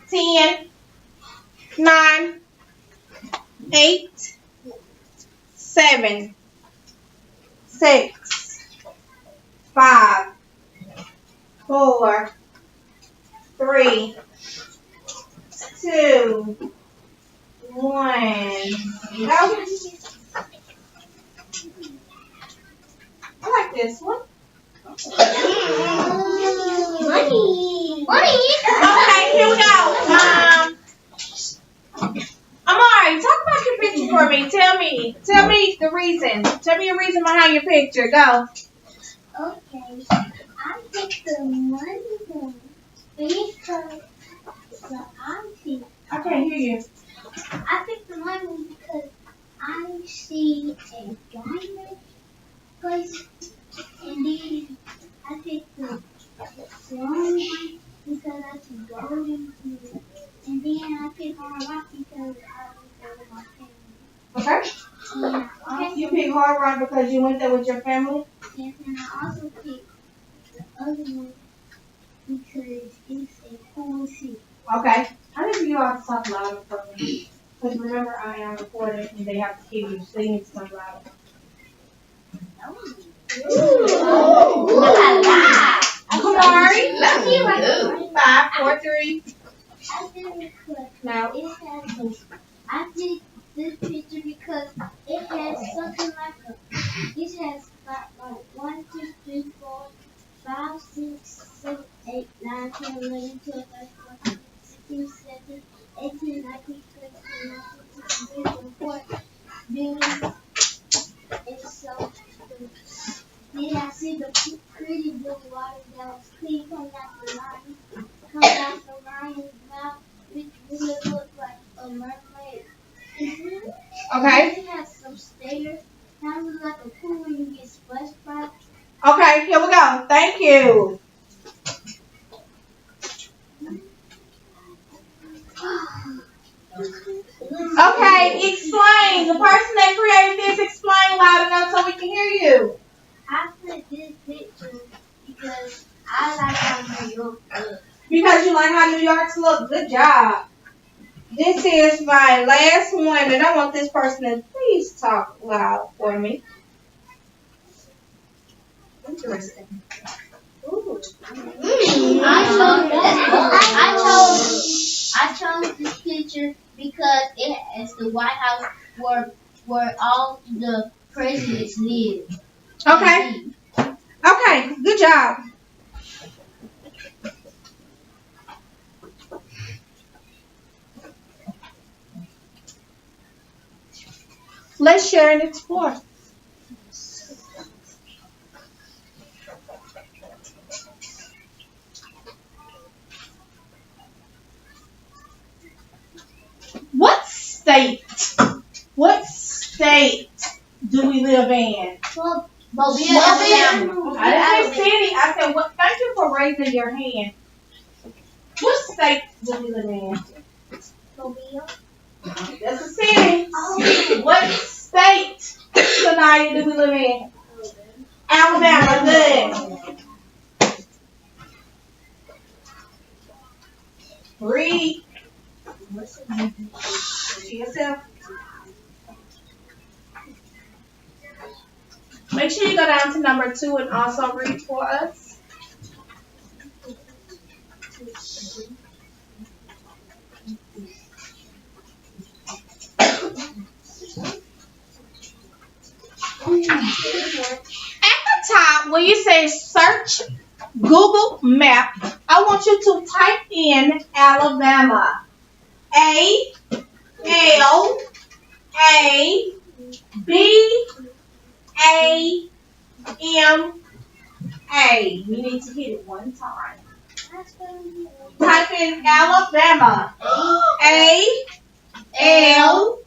Ten, 9, 8, 7, 6, 5, 4, 3, 2, 1. Go. I like this one. Money. Okay, here we go. Amari, talk about your picture for me. Tell me the reason. Tell me your reason behind your picture. Go. Okay, I picked the money one because I can't hear you. I picked the money one because I see a diamond place, and then I picked the strong one because I see gold in it, and then I picked Hard Rock because I was there with my family. Okay. And I You also, pick Hard Rock because you went there with your family. yes, and I also picked the other one because it's a cool city. Okay. I need for you all to talk louder for me. Because remember, I am recording and they have to hear you, so you need to talk louder. Amari. 5, 4, 3. I did it because Now. it has I did this picture because it has something like it has like 1, 2, 3, 4, 5, 6, 7, 8, 9, 10, 11, 12, 13, 14, 16, 17, 18, 19, 20, 21, 22, 23, 24 buildings. And so then I see the pretty blue water that was clean coming out the line. Coming out the lion's mouth, which really looked like a mermaid. Okay. It has some stairs. That was like a pool where you get splashed by. Okay, here we go. Thank you. Okay, explain. The person that created this, explain loud enough so we can hear you. I put this picture because I like how New York looks. Because you like how New York's look. Good job. This is my last one, and I want this person to please talk loud for me. Interesting. Ooh. I chose this picture because it is the White House where all the presidents live. Okay. Okay. Good job. Let's share and explore. What state do we live in? Mobile, Alabama. I didn't say city. I said, what? Thank you for raising your hand. What state do we live in? Mobile. That's a city. What state, Sanaya, do we live in? Alabama. Good. Read. To yourself. Make sure you go down to number 2 and also read for us. At the top, where you say search Google Map, I want you to type in Alabama. A L A B A M A. You need to hit it one time. Type in Alabama. A L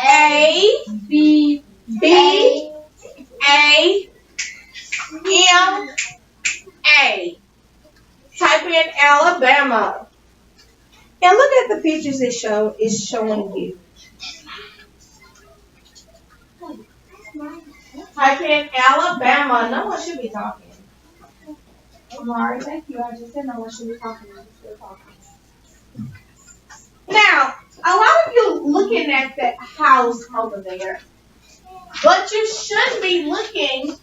A B B A M A. Type in Alabama. And look at the pictures it's showing you. Type in Alabama. No one should be talking. Amari, thank you. I just said no one should be talking. Now, a lot of you looking at that house over there, but you should be looking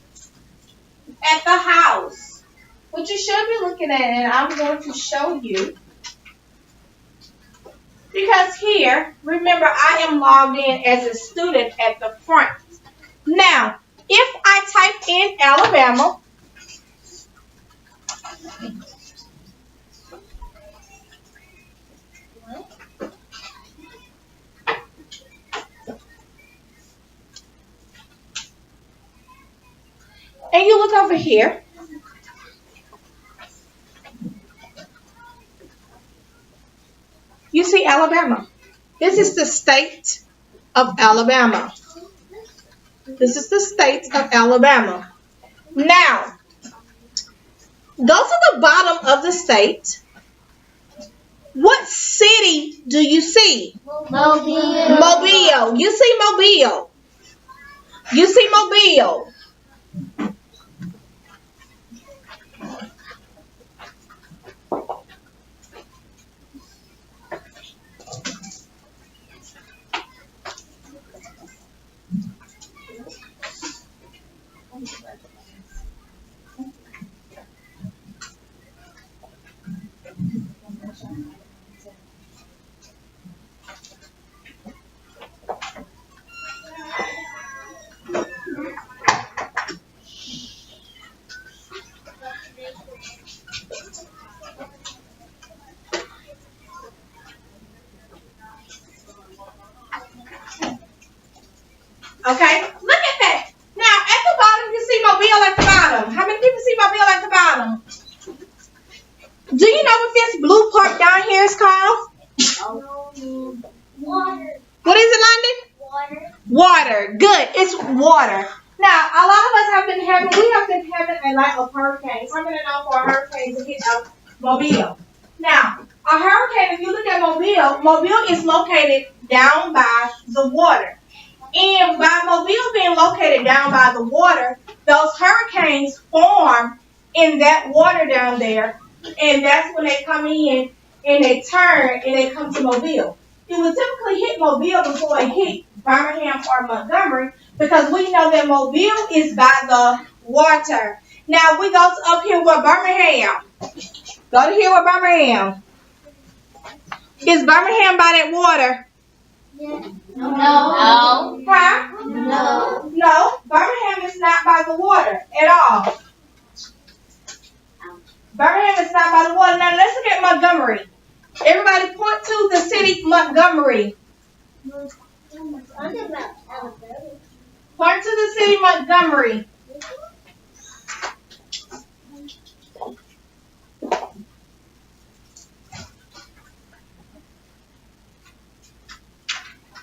at the house. What you should be looking at, and I'm going to show you. Because here, remember, I am logged in as a student at the front. Now, if I type in Alabama, and you look over here, you see Alabama. This is the state of Alabama. This is the state of Alabama. Now, go to the bottom of the state. What city do you see? Mobile. Mobile. You see Mobile. You see Mobile. Okay, look at that. Now, at the bottom, you see Mobile at the bottom. How many people see Mobile at the bottom? Do you know what this blue part down here is called? Water. What is it, London? Water. Water. Good. It's water. Now, a lot of us have been having a lot of hurricanes. How many know for a hurricane to hit Mobile? Now, a hurricane, if you look at Mobile is located down by the water. And by Mobile being located down by the water, those hurricanes form in that water down there. And that's when they come in and they turn and they come to Mobile. It would typically hit Mobile before it hit Birmingham or Montgomery because we know that Mobile is by the water. Now we go to up here with Birmingham. Go to here with Birmingham. Is Birmingham by that water? Yeah. No. Huh? No. No, Birmingham is not by the water at all. Birmingham is not by the water. Now let's look at Montgomery. Everybody point to the city Montgomery. Talking about Alabama. Point to the city Montgomery.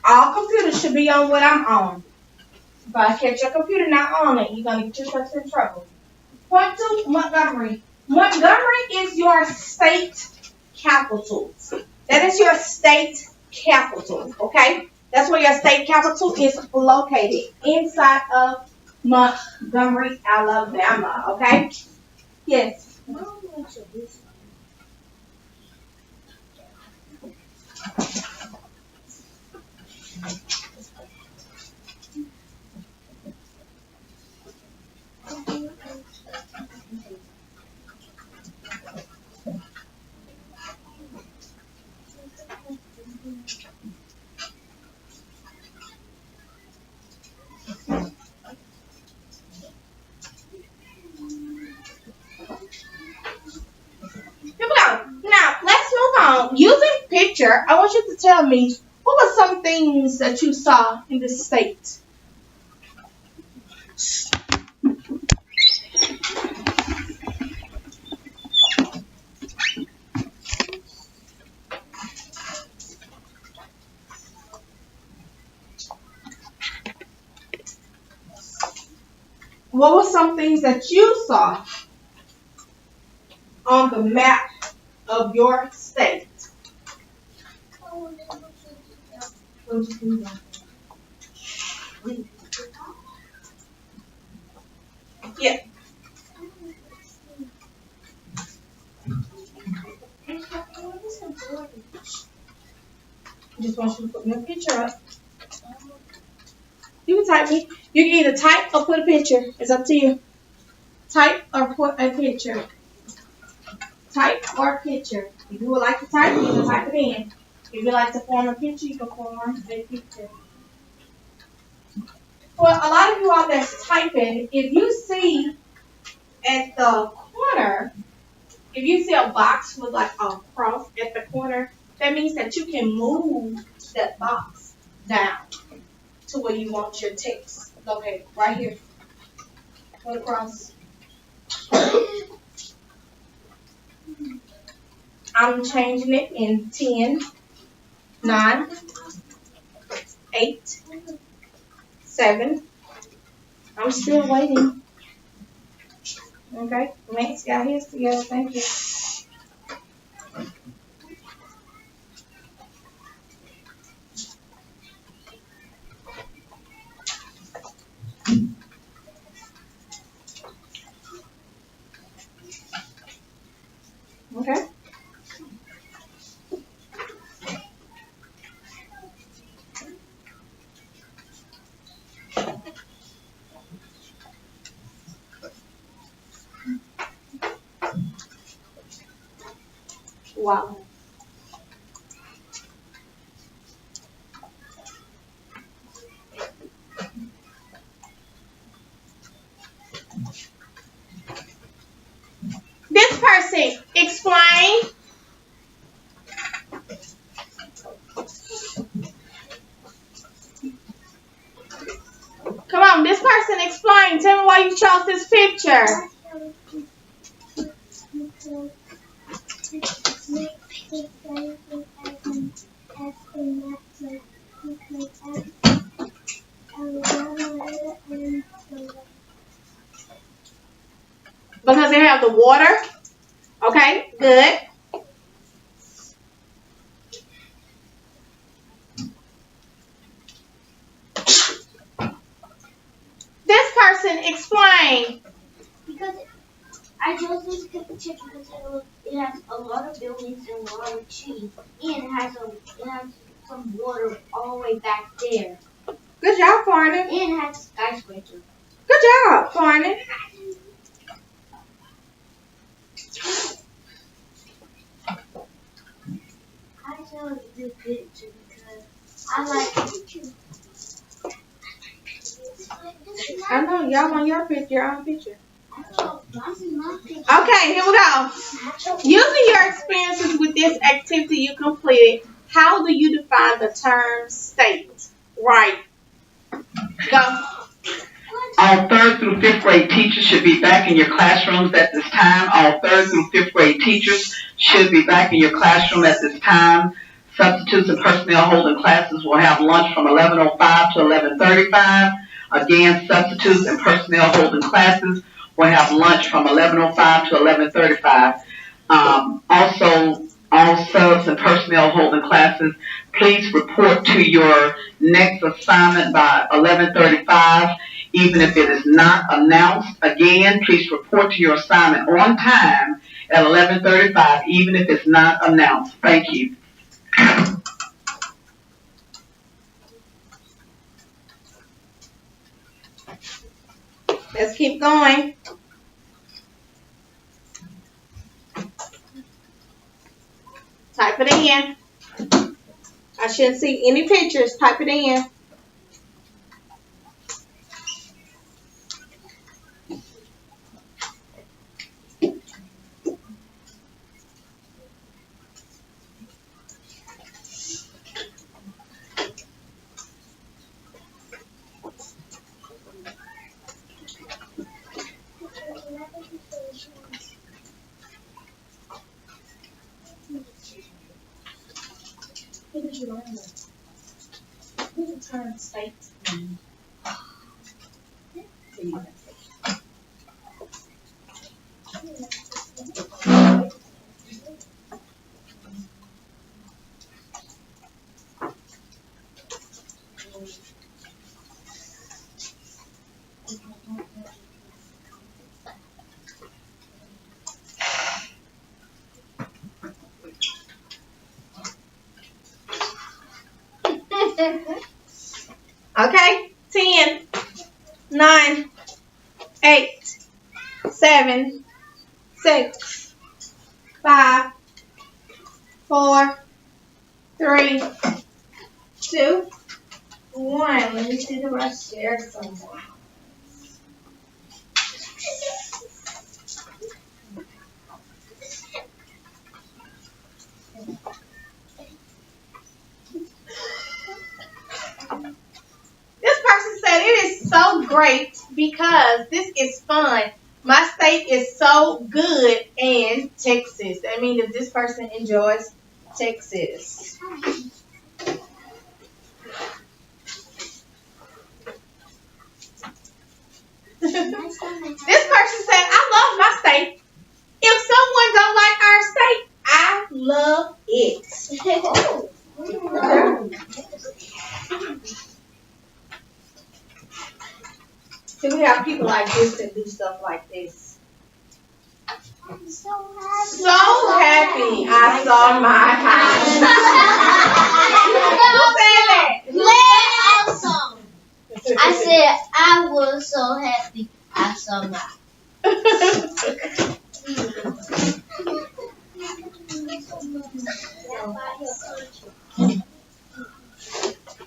All computers should be on what I'm on. If I catch your computer not on it, you're gonna get yourself in trouble. Point 2, Montgomery. Montgomery is your state capital. That is your state capital, okay? That's where your state capital is located, inside of Montgomery, Alabama, okay? Yes. Here we go. Now, let's move on. Using picture, I want you to tell me what were some things that you saw in the state? What were some things that you saw on the map of your state? Yeah. I just want you to put me a picture up. You can type me. You can either type or put a picture. It's up to you. Type or put a picture. Type or picture. If you would like to type, you can type it in. If you like to form a picture, you can form a picture. For a lot of you out there typing, if you see at the corner, if you see a box with like a cross at the corner, that means that you can move that box down to where you want your text. Okay, right here. Put across. I'm changing it in 10, 9, 8, 7. I'm still waiting. Okay, Max got his together. Thank you. Okay. Wow. This person, explain. Come on, this person, explain. Tell me why you chose this picture. Because they have the water. Okay, good. This person, explain. Because I chose this picture because it has a lot of buildings and a lot of trees, and it has some water all the way back there, Good job, Farnham. and it has a skyscraper. Good job, Farnham. I chose this picture because I like pictures. I know, y'all want your picture, your own picture. This is my picture. Okay, here we go. Using your experiences with this activity you completed, how do you define the term state? Right. Go. All 3rd through 5th grade teachers should be back in your classrooms at this time. All 3rd through 5th grade teachers should be back in your classroom at this time. Substitutes and personnel holding classes will have lunch from 11:05 to 11:35. Again, substitutes and personnel holding classes will have lunch from 11:05 to 11:35. Also, all subs and personnel holding classes, please report to your next assignment by 11:35, even if it is not announced. Again, please report to your assignment on time at 11:35, even if it's not announced. Thank you. Let's keep going. Type it in. I shouldn't see any pictures. Type it in. Turn states. Okay, 10, 9, 8, 7, 6, 5, 4, 3, 2, 1. Let me see the rest there somewhere. This person said it is so great because this is fun. My state is so good in Texas. That means that this person enjoys Texas. This person said, I love my state. If someone don't like our state, I love it. See, we have people like this that do stuff like this. I'm so happy I saw my house. Who said that? I said I was so happy I saw my.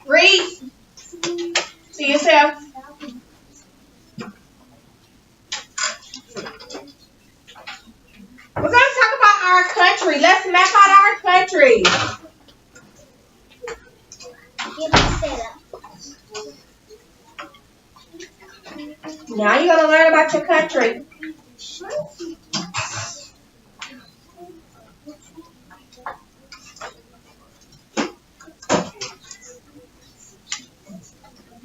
Read to yourself. We're going to talk about our country. Let's map out our country. Now you're going to learn about your country.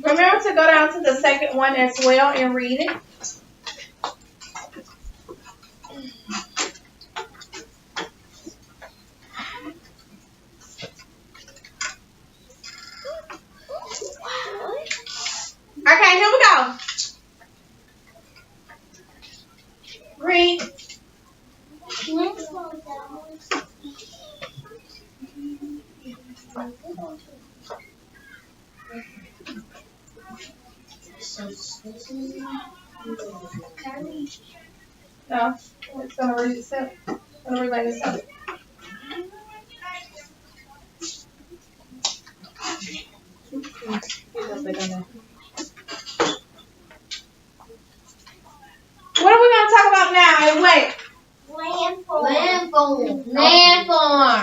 Remember to go down to the second one as well and read it. Okay, here we go. Read. No, it's going to read itself. It's going to relate itself. What are we going to talk about now and when? Landform.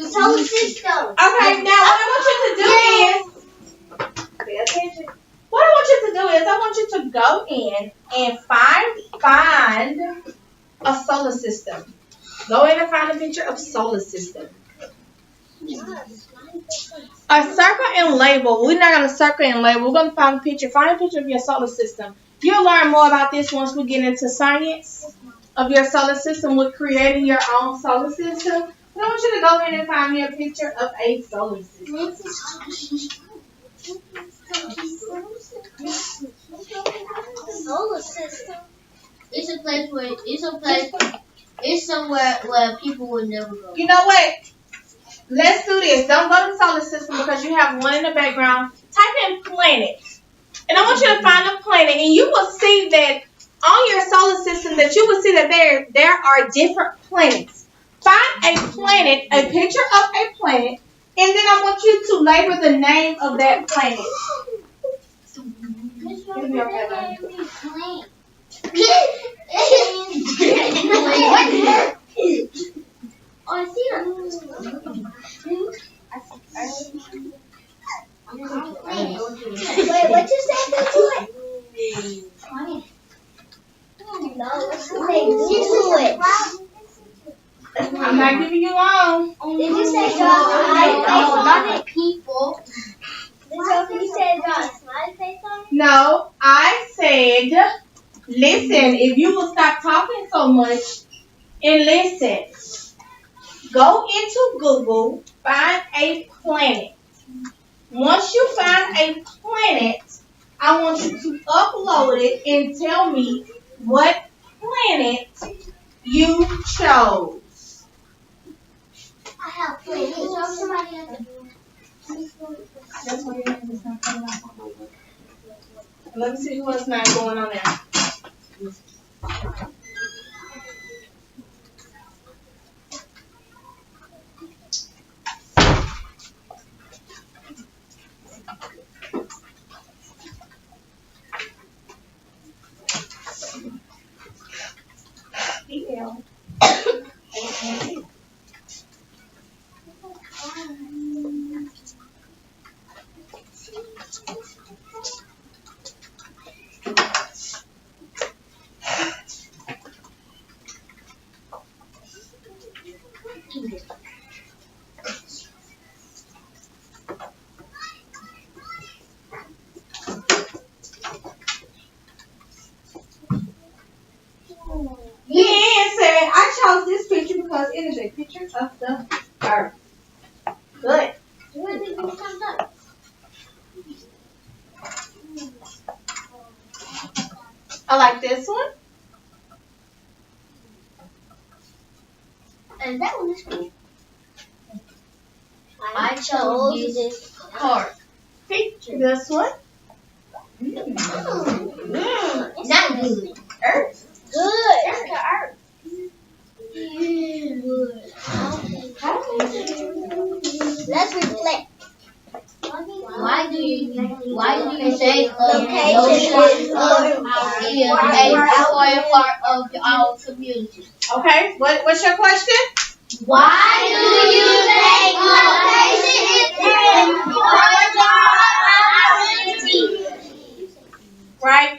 Solar system. Okay, now what I want you to do is, pay attention. What I want you to do is, I want you to go in and find a solar system. Go in and find a picture of solar system. A circle and label. We're not gonna circle and label. We're gonna find a picture. Find a picture of your solar system. You'll learn more about this once we get into science of your solar system with creating your own solar system. But I want you to go in and find me a picture of a solar system. Solar system. It's a place where it's somewhere where people would never go. You know what? Let's do this. Don't go to the solar system because you have one in the background. Type in planet. And I want you to find a planet, and you will see that on your solar system that you will see that there are different planets. Find a planet, a picture of a planet, and then I want you to label the name of that planet. Give me your head. Oh, I see her. Wait, what you say to it? No, it. I'm not giving you long. Did you say draw a Not people. Did you say draw a smiley face on it? No, I said, listen, if you will stop talking so much and listen. Go into Google, find a planet. Once you find a planet, I want you to upload it and tell me what planet you chose. I have played. Show somebody else. That's why your name is not coming up on my book. Let me see what's not going on there. Leanne said, I chose this picture because it is a picture of the earth. Good. I like this one. And that one is cool. I chose this card. Picture this one. Not good. Earth. Good. There's the earth. Let's reflect. Why do you say Location is a important part of our community? Okay, what's your question? Why do you think location is important to our community? Right?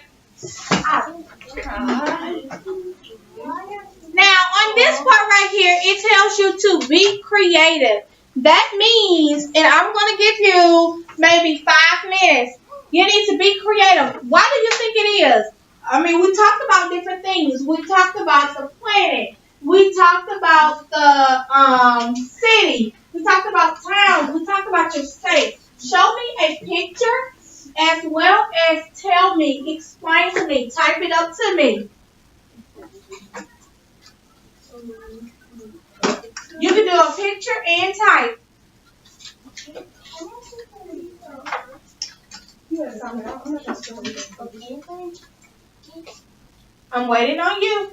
Now, on this part right here, it tells you to be creative. That means, and I'm going to give you maybe 5 minutes, you need to be creative. Why do you think it is? I mean, we talked about different things. We talked about the planet. We talked about the city. We talked about towns. We talked about your state. Show me a picture as well as tell me, explain to me, type it up to me. You can do a picture and type. I'm waiting on you.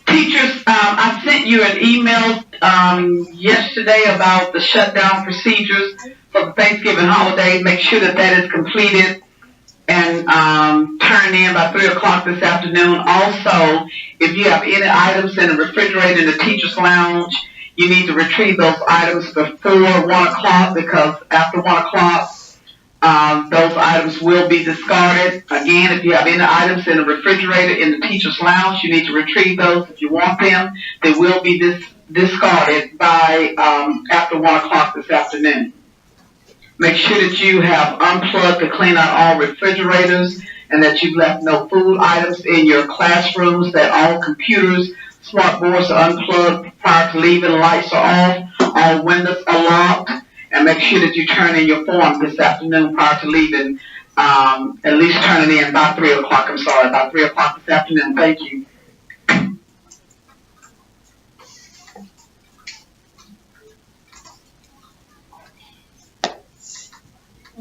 Teachers, I sent you an email yesterday about the shutdown procedures for the Thanksgiving holiday. Make sure that is completed. and turn in by 3 o'clock this afternoon. Also, if you have any items in the refrigerator in the teacher's lounge, you need to retrieve those items before 1 o'clock, because after 1 o'clock, those items will be discarded. Again, if you have any items in the refrigerator in the teacher's lounge, you need to retrieve those if you want them. They will be discarded by after 1 o'clock this afternoon. Make sure that you have unplugged to clean out all refrigerators, and that you've left no food items in your classrooms, that all computers, smart boards are unplugged prior to leaving, lights are off, all windows are locked, and make sure that you turn in your form this afternoon prior to leaving, at least turn it in by 3 o'clock, by 3 o'clock this afternoon. Thank you.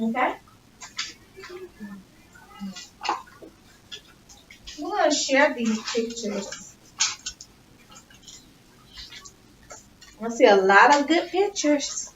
Okay. I'm gonna share these pictures. I see a lot of good pictures.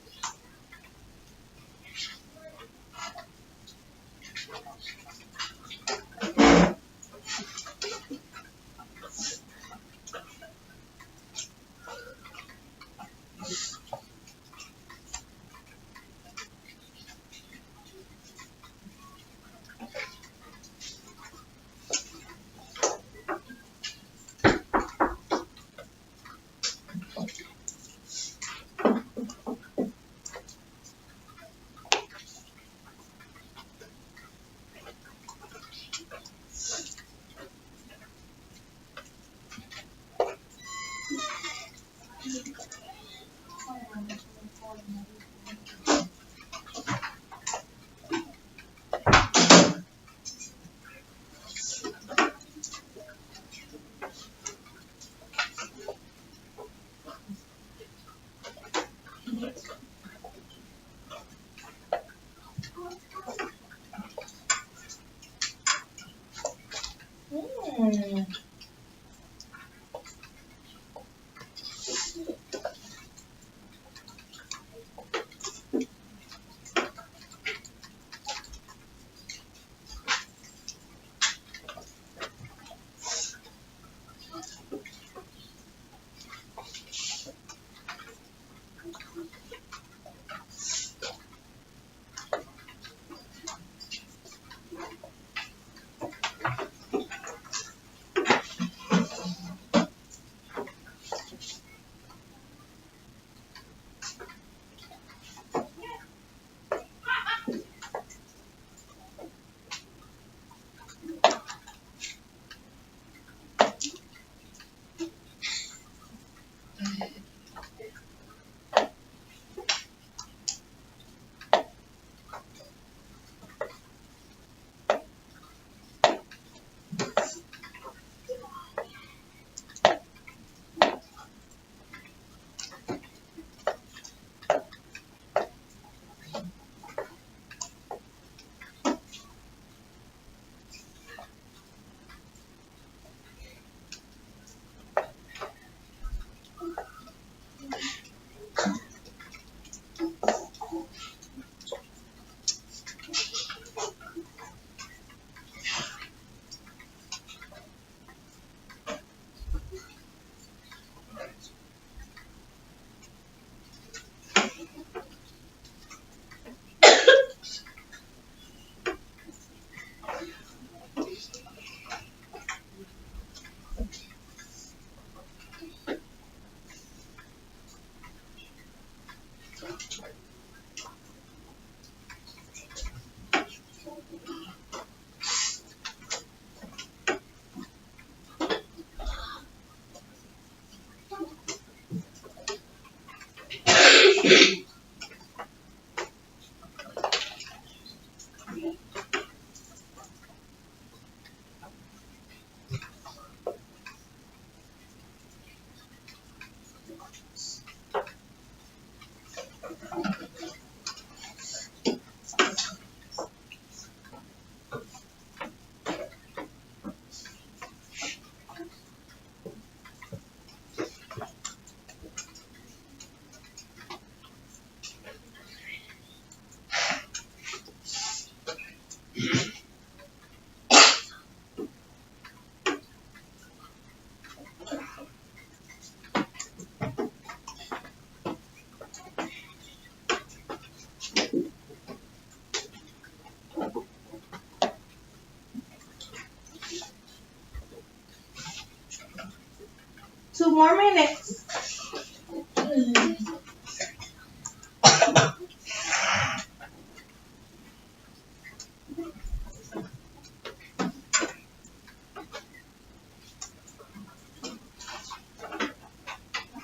more minutes.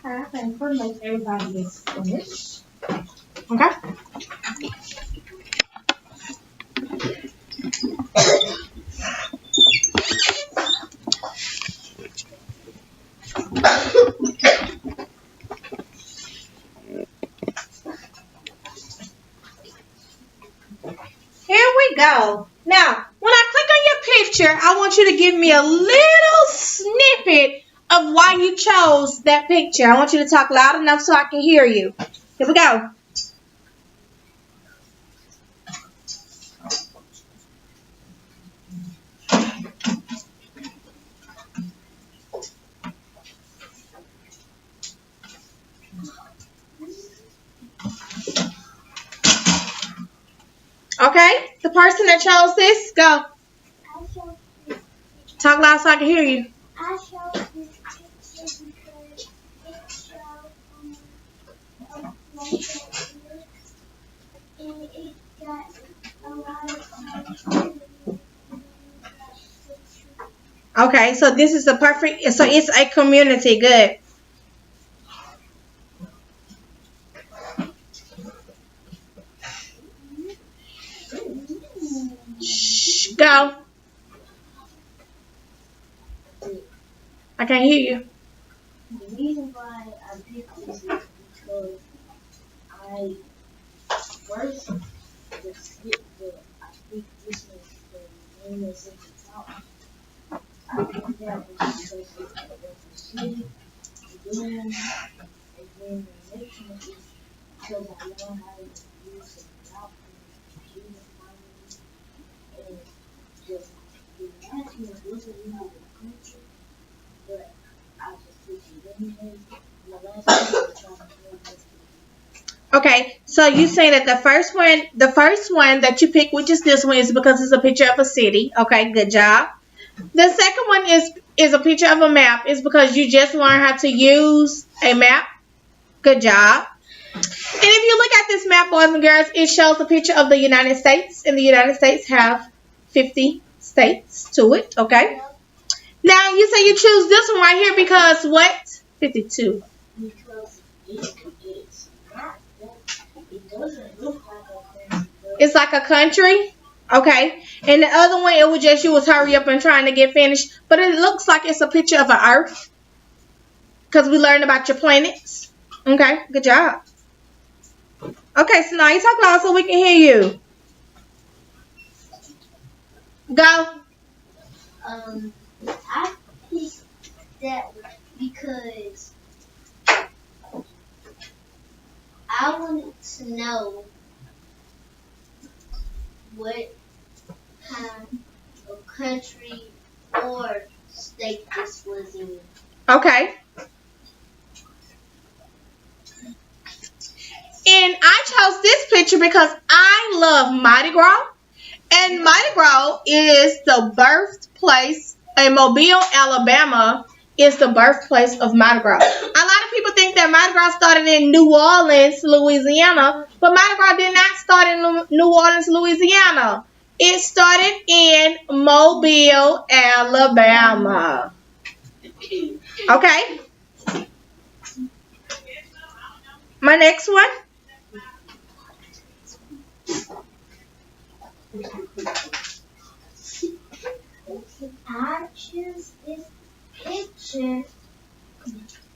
I think pretty much everybody is finished. Okay. Here we go. Now, when I click on your picture, I want you to give me a little snippet of why you chose that picture. I want you to talk loud enough so I can hear you. Here we go. Okay, the person that chose this, go. I chose this. Talk loud so I can hear you. I chose this picture because it shows a place that looks, and it got a lot of Okay, so this is the perfect, so it's a community. Good. Shh, go. I can't hear you. The reason why I picked this is because I first just hit I think this was the name that's in the top. I picked that because it's the city, the room, and then the next one is because I learned how to use the mouth and and just the last one wasn't really the country, but I just picked it anyway. And the last one was trying to make this. Okay, so you say that the first one that you pick, which is this one, is because it's a picture of a city. Okay, good job. The second one is a picture of a map. It's because you just learned how to use a map. Good job. And if you look at this map, boys and girls, it shows a picture of the United States, and the United States have 50 states to it. Okay. Now you say you choose this one right here because what? 52. Because it's not that, it doesn't look like a country. It's like a country. Okay. And the other one, it was just you was hurry up and trying to get finished. But it looks like it's a picture of an Earth. Because we learned about your planets. Okay. Good job. Okay, so now you talk loud so we can hear you. Go. I picked that one because I wanted to know what kind of country or state this was in. Okay. And I chose this picture because I love Mardi Gras. And Mardi Gras is the birthplace, in Mobile, Alabama, is the birthplace of Mardi Gras. A lot of people think that Mardi Gras started in New Orleans, Louisiana, but Mardi Gras did not start in New Orleans, Louisiana. It started in Mobile, Alabama. Okay? My next one. I choose this picture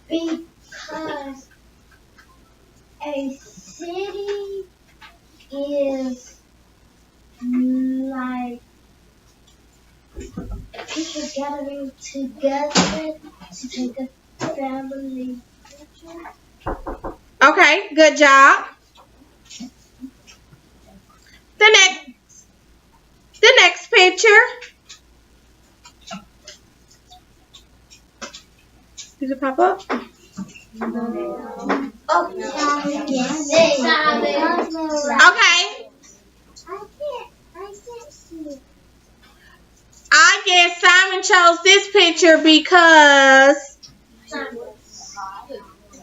because a city is like people gathering together to take a family picture. Okay, good job. The next picture. Did it pop up? Oh, yes. Okay. I can't see. I guess Simon chose this picture because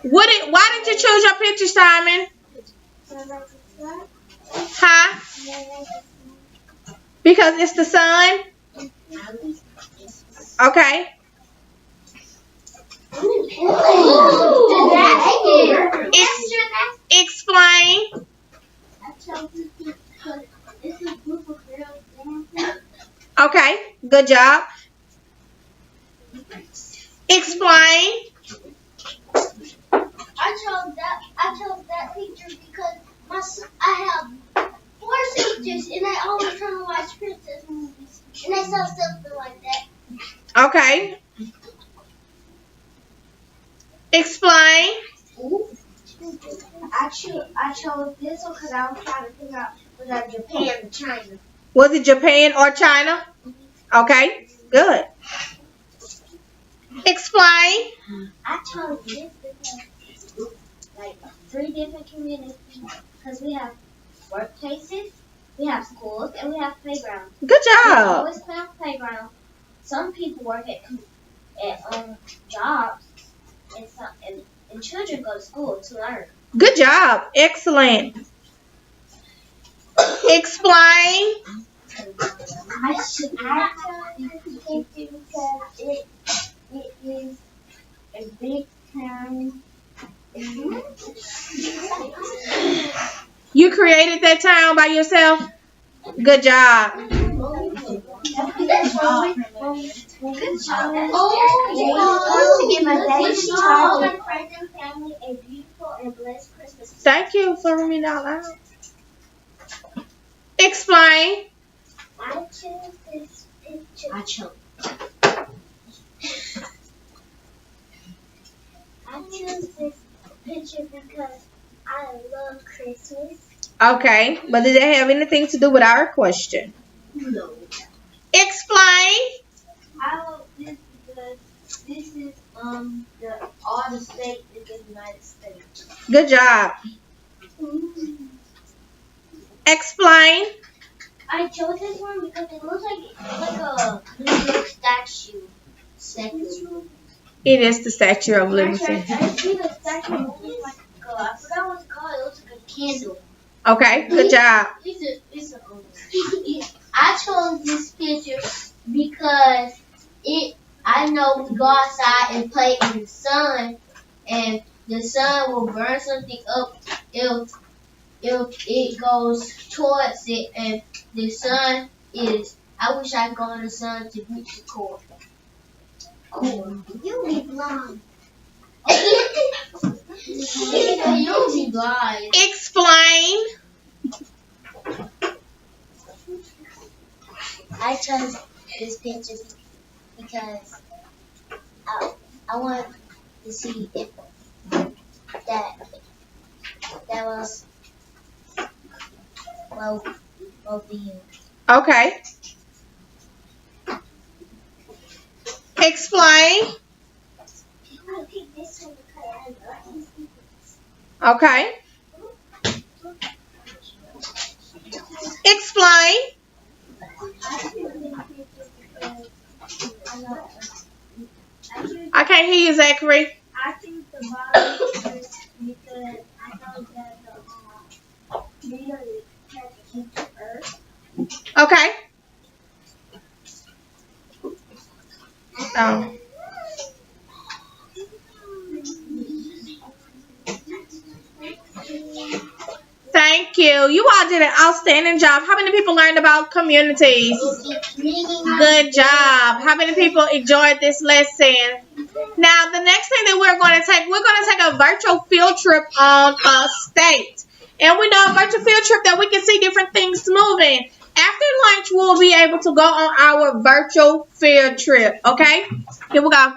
Why did you choose your picture, Simon? Huh? Because it's the sun? Okay. Explain. Okay. Good job. Explain. I chose that picture because I have 4 sisters and they always trying to watch princess movies and they saw something like that. Okay. Explain. I chose this one because I was trying to figure out was that Japan or China. Was it Japan or China? Okay. Good. Explain. I chose this because like 3 different communities because we have workplaces, we have schools, and we have playgrounds. Good We job. always play on playground. Some people work at jobs, and children go to school to learn. Good job. Excellent. Explain. I chose this picture because it is a big town. You created that town by yourself? Good job. To give my baby child and friends and family a beautiful and blessed Christmas. Thank you for reading out loud. Explain. I chose this picture. I chose this picture because I love Christmas. Okay, but did it have anything to do with our question? No. Explain. I love this because this is all the states in the United States. Good job. Explain. I chose this one because it looks like a New York statue. It is the Statue of Liberty. I see the statue looks like I forgot what it's called. It looks like a candle. Okay, good job. I chose this picture because I know we go outside and play in the sun, and the sun will burn something up if it goes towards it, and the sun is. I wish I could go in the sun to reach the core. You be blind. You'll be blind. Explain. I chose this picture because I want to see if that was well being. Okay. Explain. I picked this one because I love these people. Okay. Explain. I can't hear you, Zachary. I think the bottom is because I know that the video has to keep the earth. Okay. Oh. Thank you. You all did an outstanding job. How many people learned about communities? Good job. How many people enjoyed this lesson? Now, the next thing that we're going to take a virtual field trip on a state. And we know a virtual field trip that we can see different things moving. After lunch, we'll be able to go on our virtual field trip. Okay? Here we go.